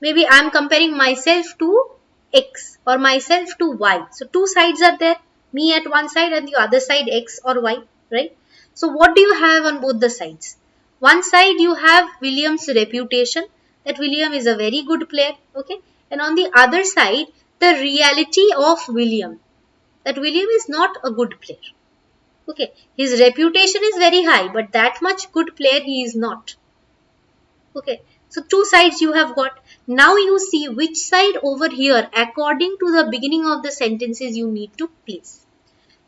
Maybe I am comparing myself to X or myself to Y. So two sides are there, me at one side and the other side X or Y, right? So what do you have on both the sides? One side you have William's reputation, that William is a very good player, okay? And on the other side, the reality of William, that William is not a good player. Okay, his reputation is very high, but that much good player he is not. Okay, so two sides you have got. Now you see which side over here according to the beginning of the sentences you need to place.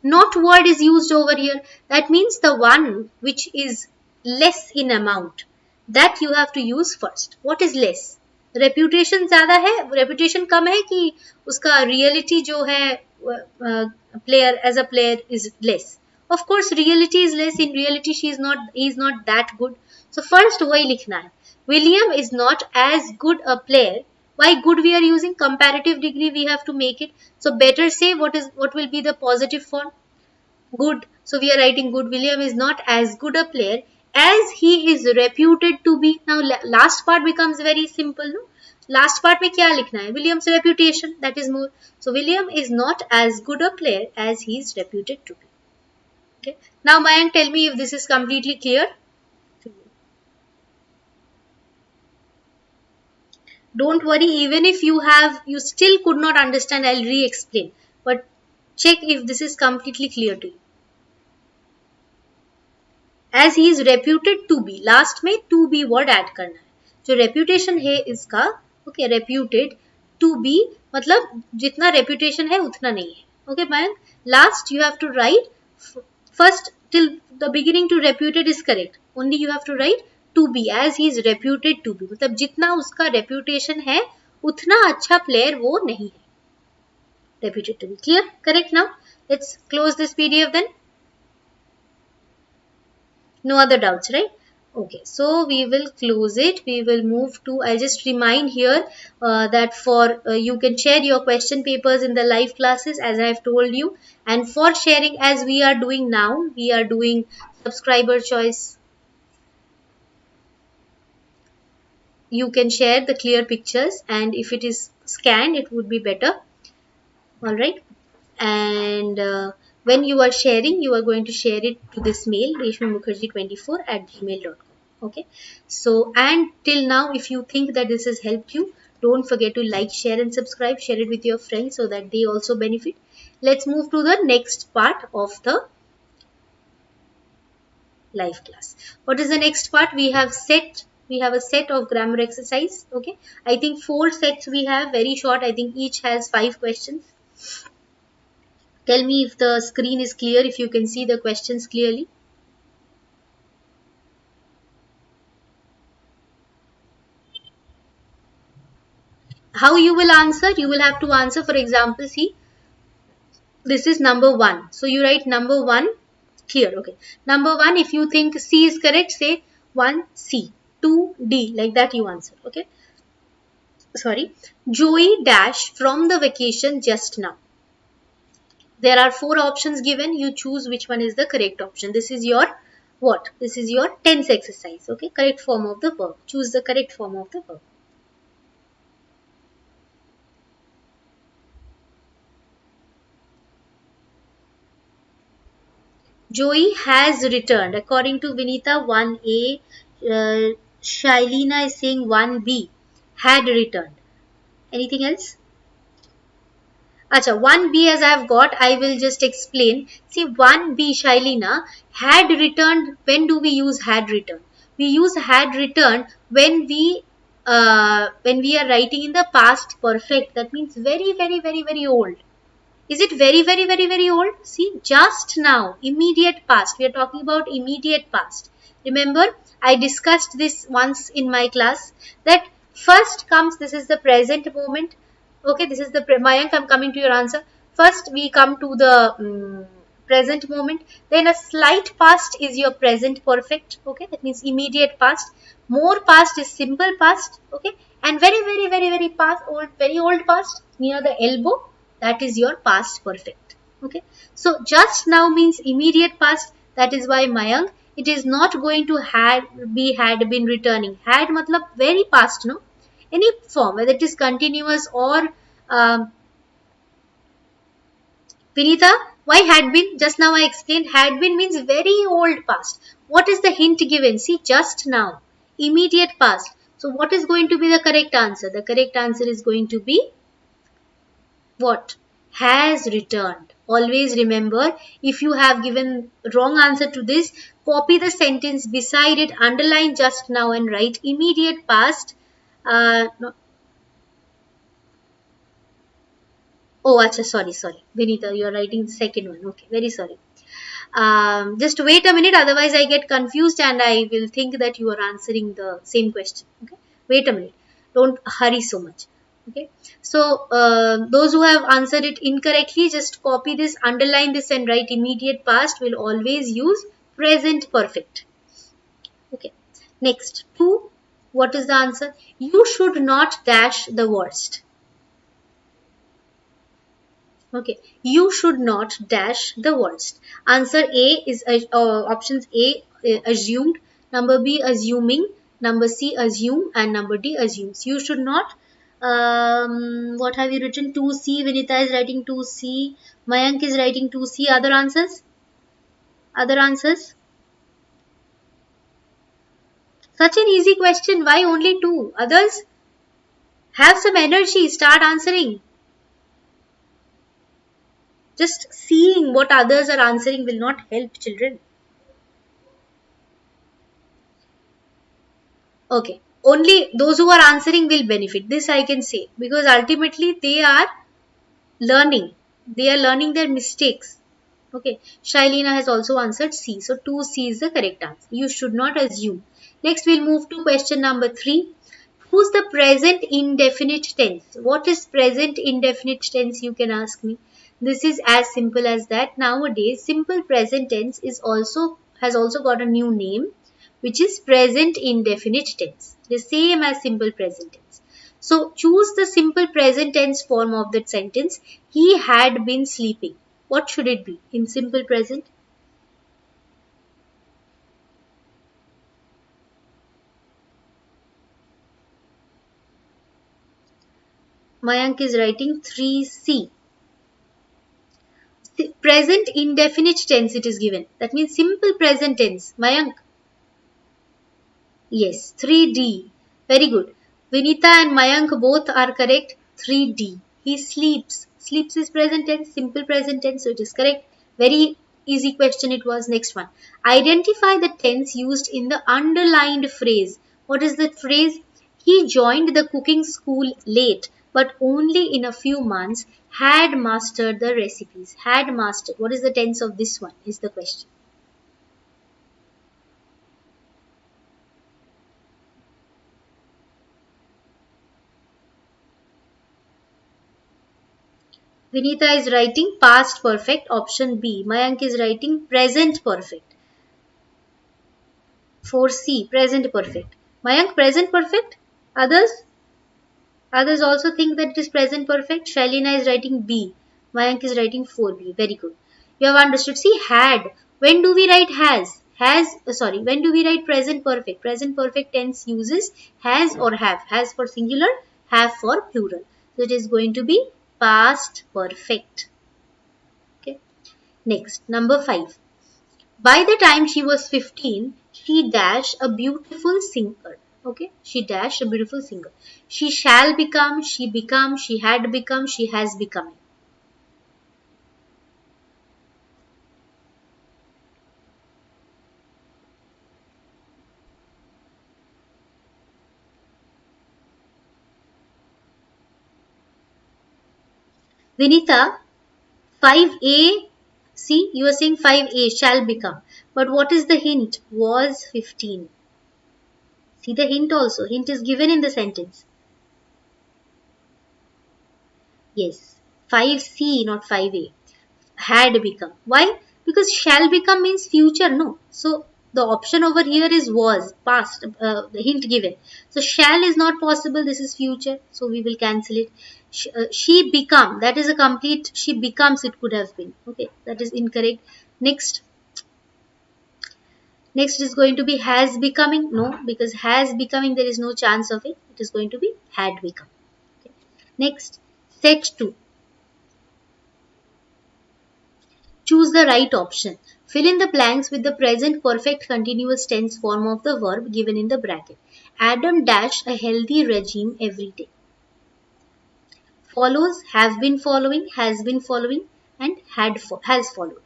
Not word is used over here. That means the one which is less in amount, that you have to use first. What is less? Reputation ज़्यादा है, reputation कम है कि उसका reality जो है player as a player is less. Of course, reality is less. In reality, he is not that good. So first वही लिखना है. William is not as good a player. Why good we are using? Comparative degree we have to make it. So better say what will be the positive form? Good. So we are writing good. William is not as good a player as he is reputed to be. Now last part becomes very simple. No? Last part में क्या लिखना है? Williams reputation, that is more. So William is not as good a player as he is reputed to be. Okay. Now Mayank, tell me if this is completely clear. Don't worry, even if you still could not understand, I'll re-explain. But check if this is completely clear to you. As he is reputed to be, last में to be word add करना है. जो reputation है इसका, okay, reputed to be मतलब जितना reputation है उतना नहीं है. Okay, Mayank. Last you have to write first till the beginning to reputed is correct. Only you have to write to be as he is reputed to be. मतलब जितना उसका reputation है उतना अच्छा player वो नहीं है. Reputed to be. Clear? Correct now? Let's close this PDF then. No other doubts, right? Okay, so we will close it. We will move to, I'll just remind here that for you can share your question papers in the live classes as I have told you. And for sharing as we are doing now, we are doing subscriber choice. You can share the clear pictures, and if it is scanned, it would be better. All right. And when you are sharing, you are going to share it to this mail, reshmimukherjee24@gmail.com. Okay. So, and till now, if you think that this has helped you, don't forget to like, share and subscribe. Share it with your friends so that they also benefit. Let's move to the next part of the live class. What is the next part? We have a set of grammar exercise. Okay. I think 4 sets we have, very short. I think each has 5 questions. Tell me if the screen is clear, if you can see the questions clearly. How you will answer? You will have to answer, for example, see, this is number 1. So you write number 1 here. Okay. Number 1, if you think C is correct, say 1 C, 2 D, like that you answer. Okay. Sorry. Joey dash from the vacation just now. There are 4 options given. You choose which one is the correct option. This is your what? This is your tense exercise. Okay. Correct form of the verb. Choose the correct form of the verb. Joey has returned. According to Vinita, 1A. Shailina is saying 1B. Had returned. Anything else? Acha, 1B as I have got, I will just explain. See, 1B, Shailina, had returned. When do we use had returned? We use had returned when we are writing in the past perfect. That means very, very, very, very old. Is it very, very, very, very old? See, just now, immediate past. We are talking about immediate past. Remember, I discussed this once in my class that first comes, this is the present moment. Okay, this is the, Mayank, I'm coming to your answer. First, we come to the present moment. Then a slight past is your present perfect. Okay, that means immediate past. More past is simple past. Okay, and very, very, very, very past, old, very old past near the elbow. That is your past perfect. Okay. So just now means immediate past. That is why Mayank, it is not going to had been returning. Had matlab very past, no? Any form, whether it is continuous or Vinita, why had been? Just now I explained had been means very old past. What is the hint given? See, just now. Immediate past. So what is going to be the correct answer? The correct answer is going to be what? Has returned. Always remember, if you have given wrong answer to this, copy the sentence beside it, underline just now and write immediate past. No. Oh, acha, sorry. Vinita, you are writing the second one. Okay, very sorry. Just wait a minute, otherwise I get confused and I will think that you are answering the same question. Okay, wait a minute. Don't hurry so much. Okay, so those who have answered it incorrectly, just copy this, underline this and write immediate past. Will always use present perfect. Okay, next 2. What is the answer? You should not dash the worst. Okay, you should not dash the worst. Answer A is options A assumed, number B assuming, number C assume and number D assumes. You should not What have you written? 2C. Vinita is writing 2C. Mayank is writing 2C. Other answers? Other answers? Such an easy question. Why only two? Others? Have some energy. Start answering. Just seeing what others are answering will not help children. Okay. Only those who are answering will benefit. This I can say. Because ultimately they are learning. They are learning their mistakes. Okay. Shailina has also answered C. So 2C is the correct answer. You should not assume. Next we'll move to question number 3. Who's the present indefinite tense? What is present indefinite tense, you can ask me? This is as simple as that. Nowadays, simple present tense has also got a new name, which is present indefinite tense. The same as simple present tense. So choose the simple present tense form of that sentence. He had been sleeping. What should it be in simple present? Mayank is writing 3C. Present indefinite tense it is given. That means simple present tense. Mayank. Yes, 3D. Very good. Vinita and Mayank both are correct. 3D. He sleeps. Sleeps is present tense, simple present tense, so it is correct. Very easy question it was. Next one. Identify the tense used in the underlined phrase. What is the phrase? He joined the cooking school late, but only in a few months had mastered the recipes. Had mastered. What is the tense of this one? Is the question. Vinita is writing past perfect, option B. Mayank is writing present perfect. 4C, present perfect. Mayank, present perfect? Others? Others also think that it is present perfect. Shailina is writing B. Mayank is writing 4B. Very good. You have understood. See, had. When do we write has? When do we write present perfect? Present perfect tense uses has or have. Has for singular, have for plural. So it is going to be past perfect. Okay. Next, number 5. By the time she was 15, she dashed a beautiful singer. Okay, she dashed a beautiful singer. She shall become, she had become, she has become. Vinita, 5A, see, you are saying 5A, shall become. But what is the hint? Was 15. See the hint also. Hint is given in the sentence. Yes, 5C, not 5A. Had become. Why? Because shall become means future, no? So the option over here is was, past, the hint given. So shall is not possible, this is future, so we will cancel it. She become, that is a complete, she becomes it could have been. Okay, that is incorrect. Next, next is going to be has becoming, no, because has becoming there is no chance of it. It is going to be had become. Okay. Next, set to. Choose the right option. Fill in the blanks with the present perfect continuous tense form of the verb given in the bracket. Adam dashed a healthy regime every day. Follows, have been following, and has followed.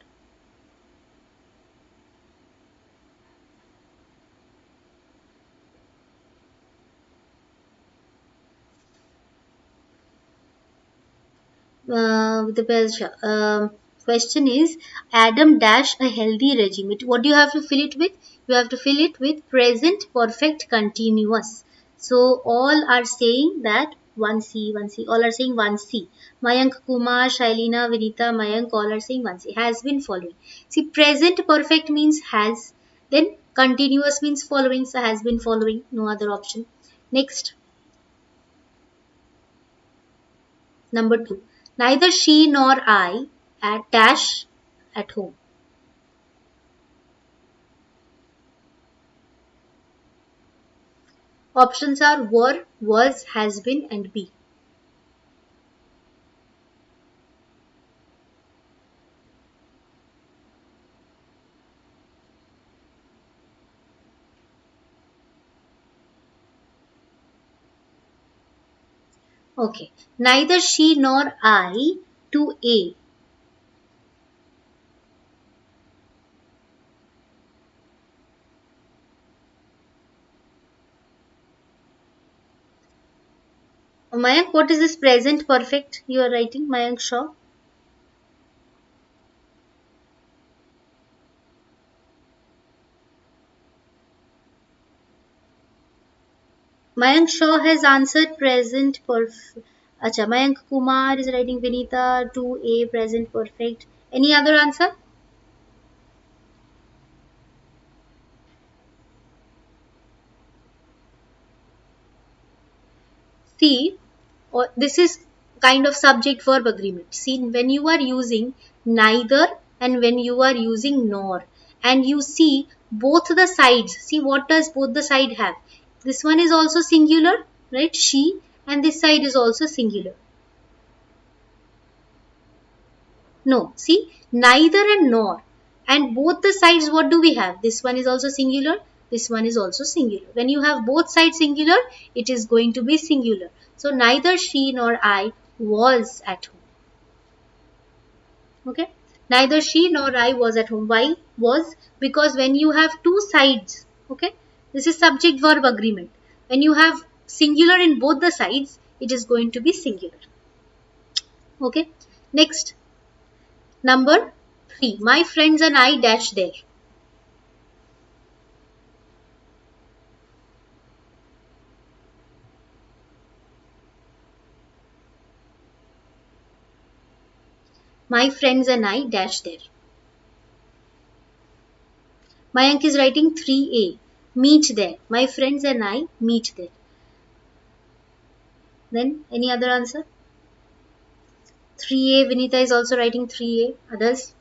The best question is Adam dash a healthy regime. What do you have to fill it with? You have to fill it with present perfect continuous. So all are saying that 1C, 1C. All are saying 1C. Mayank, Kumar, Shailina, Vinita, Mayank, all are saying 1C. Has been following. See, present perfect means has. Then continuous means following. So has been following. No other option. Next. Number 2. Neither she nor I at dash at home. Options are were, was, has been, and be. Okay. Neither she nor I to A. Mayank, what is this present perfect you are writing, Mayank Shaw? Mayank Shaw has answered present perfect. Acha, Mayank Kumar is writing Vinita to A present perfect. Any other answer? See, this is kind of subject verb agreement. See, when you are using neither and when you are using nor, and you see both the sides, see what does both the side have? This one is also singular, right? She, and this side is also singular. No, see, neither and nor. And both the sides, what do we have? This one is also singular, this one is also singular. When you have both sides singular, it is going to be singular. So neither she nor I was at home. Okay? Neither she nor I was at home. Why was? Because when you have two sides, okay? This is subject verb agreement. When you have singular in both the sides, it is going to be singular. Okay? Next, number 3. My friends and I dash there. My friends and I dash there. Mayank is writing 3A. Meet there. My friends and I meet there. Then any other answer? 3A. Vinita is also writing 3A. Others?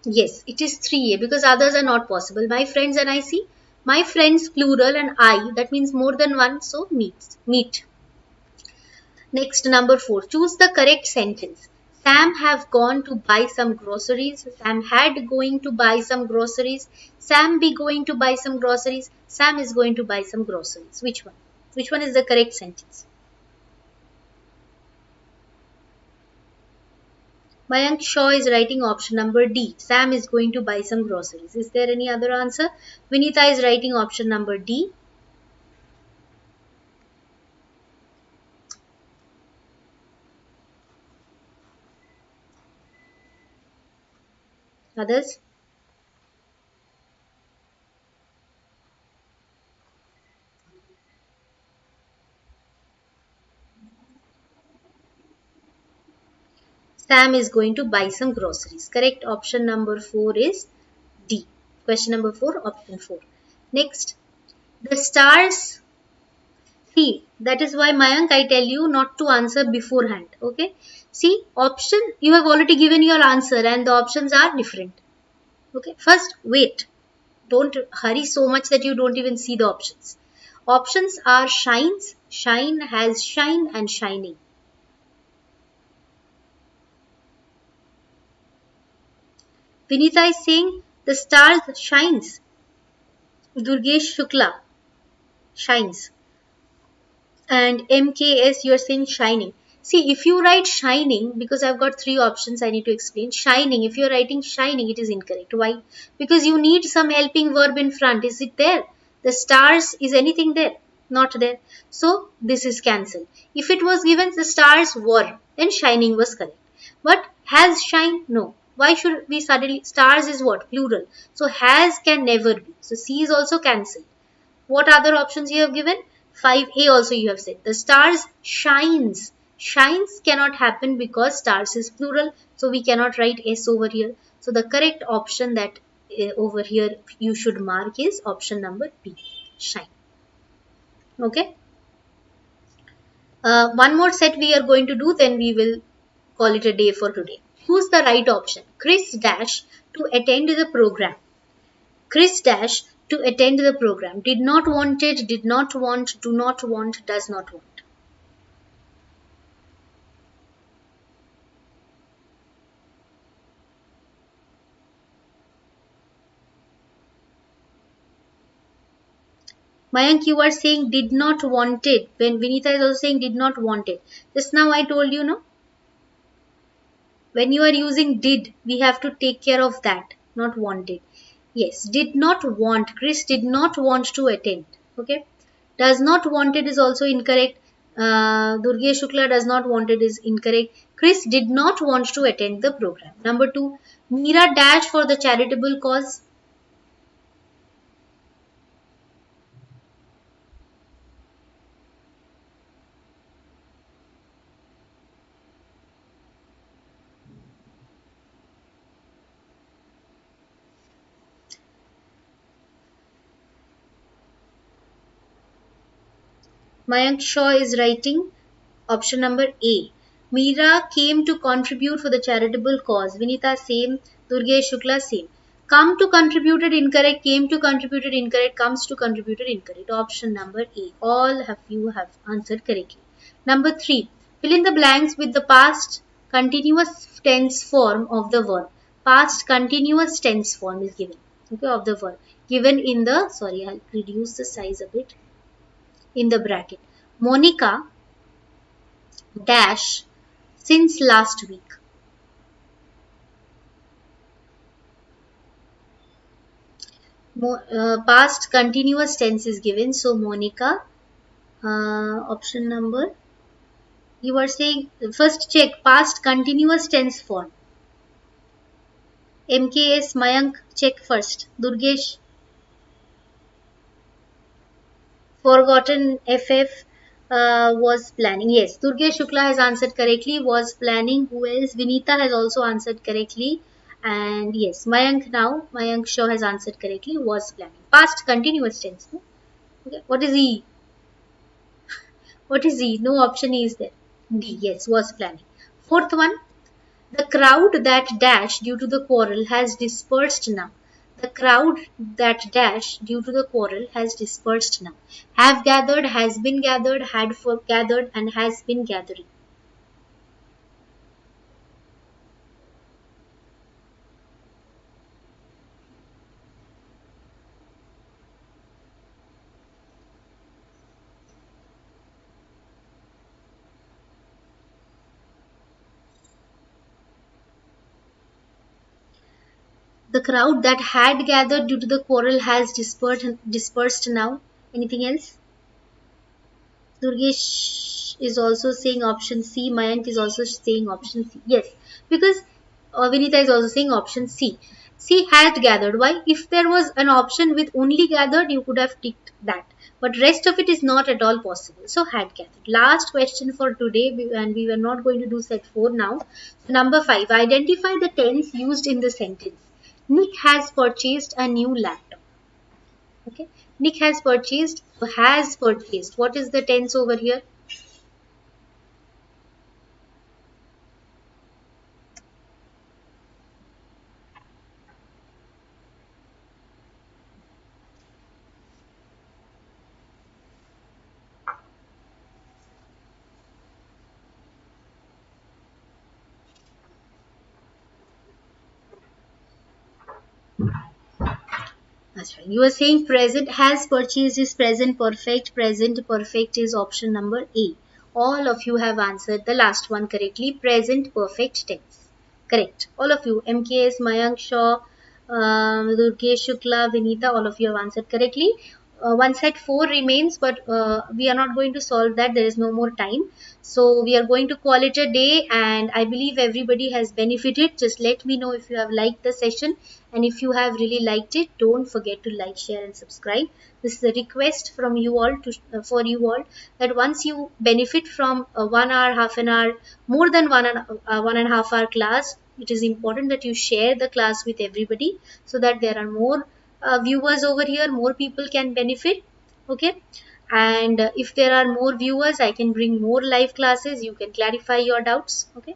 Yes, it is 3A because others are not possible. My friends and I see. My friends plural and I, that means more than one, so meets. Meet. Next, number 4. Choose the correct sentence. Sam have gone to buy some groceries. Sam had going to buy some groceries. Sam be going to buy some groceries. Sam is going to buy some groceries. Which one? Which one is the correct sentence? Mayank Shaw is writing option number D. Sam is going to buy some groceries. Is there any other answer? Vinita is writing option number D. Others? Sam is going to buy some groceries. Correct option number 4 is D. Question number 4, option 4. Next, the stars. See, that is why Mayank, I tell you not to answer beforehand. Okay. See, option, you have already given your answer and the options are different. Okay. First, wait. Don't hurry so much that you don't even see the options. Options are shines, shine, has shine, and shining. Vinita is saying the stars shines. Durgesh Shukla shines. And MKS, you're saying shining. See, if you write shining, because I've got three options I need to explain. Shining, if you're writing shining, it is incorrect. Why? Because you need some helping verb in front. Is it there? The stars, is anything there? Not there. So, this is cancelled. If it was given the stars were, then shining was correct. But has shine? No. Why should we suddenly, stars is what? Plural. So, has can never be. So, C is also cancelled. What other options you have given? 5A also you have said. The stars shines. Shines cannot happen because stars is plural. So we cannot write S over here. So the correct option that over here you should mark is option number B. Shine. Okay. One more set we are going to do. Then we will call it a day for today. Choose the right option. Chris dash to attend the program. Chris dash to attend the program. Did not want it, did not want, do not want, does not want. Mayank, you are saying did not wanted. When Vinita is also saying did not wanted. Just now I told you, no? When you are using did, we have to take care of that, not wanted. Yes, did not want. Chris did not want to attend. Okay. Does not wanted is also incorrect. Durge Shukla does not wanted is incorrect. Chris did not want to attend the program. Number two, Meera dash for the charitable cause. Mayank Shaw is writing option number A. Meera came to contribute for the charitable cause. Vinita same. Durgesh Shukla same. Come to contributed incorrect. Came to contributed incorrect. Comes to contributed incorrect. Option number A. All of you have answered correctly. Number 3. Fill in the blanks with the past continuous tense form of the verb. Past continuous tense form is given. Okay, of the verb. Given in the, sorry, I'll reduce the size a bit, in the bracket. Monica dash since last week. Past continuous tense is given. So Monica, option number. You are saying first check past continuous tense form. MKS Mayank check first. Durgesh forgotten FF was planning. Yes, Durgesh Shukla has answered correctly. Was planning. Who else? Vinita has also answered correctly. And yes, Mayank now. Mayank Shaw has answered correctly. Was planning. Past continuous tense. No? Okay. What is E? What is E? No option E is there. D. Yes, was planning. Fourth one. The crowd that dash due to the quarrel has dispersed now. The crowd that dash due to the quarrel has dispersed now. Have gathered, has been gathered, had for gathered, and has been gathering. The crowd that had gathered due to the quarrel has dispersed now. Anything else? Durgesh is also saying option C. Mayank is also saying option C. Yes, because Vinita is also saying option C. C had gathered. Why? If there was an option with only gathered, you could have ticked that. But rest of it is not at all possible. So had gathered. Last question for today, and we were not going to do set 4 now. So number 5. Identify the tense used in the sentence. Nick has purchased a new laptop. Okay. Nick has purchased. Has purchased. What is the tense over here? That's right. You are saying present has purchased is present perfect. Present perfect is option number A. All of you have answered the last one correctly. Present perfect tense. Correct. All of you. MKS, Mayank Shaw, Durgesh Shukla, Vinita, all of you have answered correctly. One set 4 remains, but we are not going to solve that. There is no more time. So we are going to call it a day, and I believe everybody has benefited. Just let me know if you have liked the session, and if you have really liked it, don't forget to like, share, and subscribe. This is a request from you all to for you all that once you benefit from a 1 hour, half an hour, more than 1.5 hour class, it is important that you share the class with everybody so that there are more viewers over here, more people can benefit. Okay. And if there are more viewers, I can bring more live classes. You can clarify your doubts. Okay.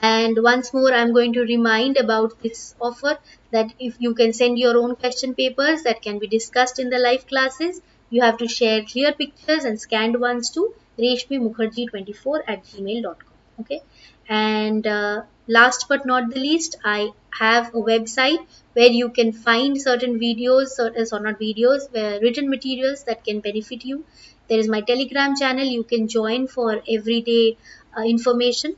And once more, I'm going to remind about this offer that if you can send your own question papers that can be discussed in the live classes, you have to share clear pictures and scanned ones to reshmimukherjee24@gmail.com. Okay. And last but not the least, I have a website where you can find certain videos, or not videos, where written materials that can benefit you. There is my Telegram channel, you can join for everyday information.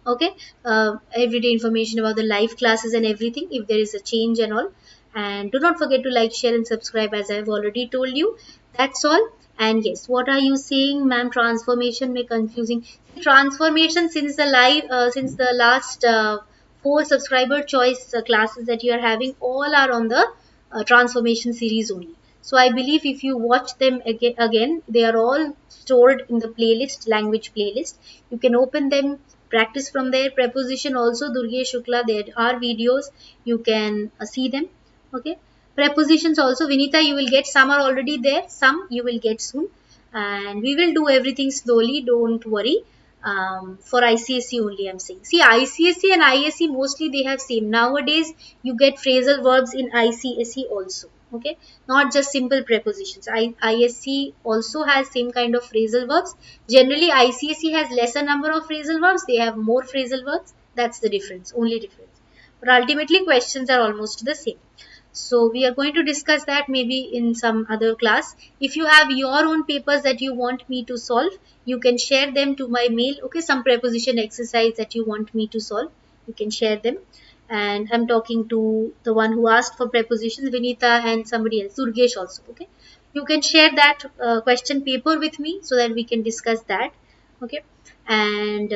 Okay, everyday information about the live classes and everything, if there is a change and all. And do not forget to like, share and subscribe, as I've already told you. That's all. And yes, what are you saying, ma'am? Transformation may confusing. Transformation, since the live since the last four subscriber choice classes that you are having, all are on the transformation series only. So I believe if you watch them again, they are all stored in the playlist, language playlist. You can open them, practice from there. Preposition also, Durgesh Shukla, there are videos, you can see them. Okay, prepositions also, Vinita, you will get, some are already there, some you will get soon. And we will do everything slowly, don't worry. For ICSE only I'm saying. See, ICSE and ISE mostly they have same. Nowadays you get phrasal verbs in ICSE also. Okay, not just simple prepositions. ISE also has same kind of phrasal verbs. Generally ICSE has lesser number of phrasal verbs. They have more phrasal verbs. That's the difference, only difference. But ultimately questions are almost the same. So we are going to discuss that maybe in some other class. If you have your own papers that you want me to solve, you can share them to my mail. Okay, some preposition exercise that you want me to solve, you can share them. And I'm talking to the one who asked for prepositions, Vinita, and somebody else, Durgesh also. Okay, you can share that question paper with me so that we can discuss that. Okay. And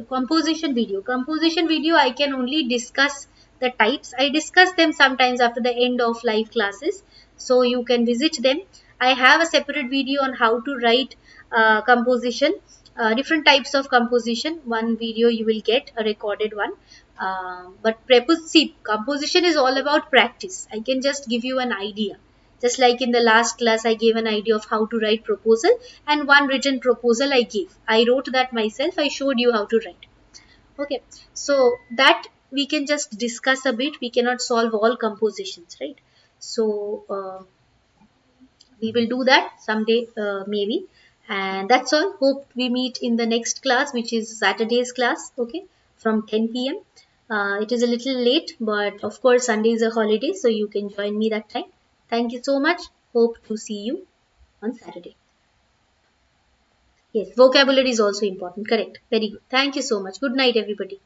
composition video I can only discuss the types. I discuss them sometimes after the end of live classes, so you can visit them. I have a separate video on how to write composition, different types of composition. One video you will get, a recorded one. But see, composition is all about practice. I can just give you an idea. Just like in the last class, I gave an idea of how to write proposal, and one written proposal I gave. I wrote that myself. I showed you how to write. Okay, so that we can just discuss a bit. We cannot solve all compositions, right? So we will do that someday, maybe. And that's all. Hope we meet in the next class, which is Saturday's class. Okay, from 10 p.m. It is a little late, but of course Sunday is a holiday, so you can join me that time. Thank you so much. Hope to see you on Saturday. Yes, vocabulary is also important. Correct. Very good. Thank you so much. Good night, everybody.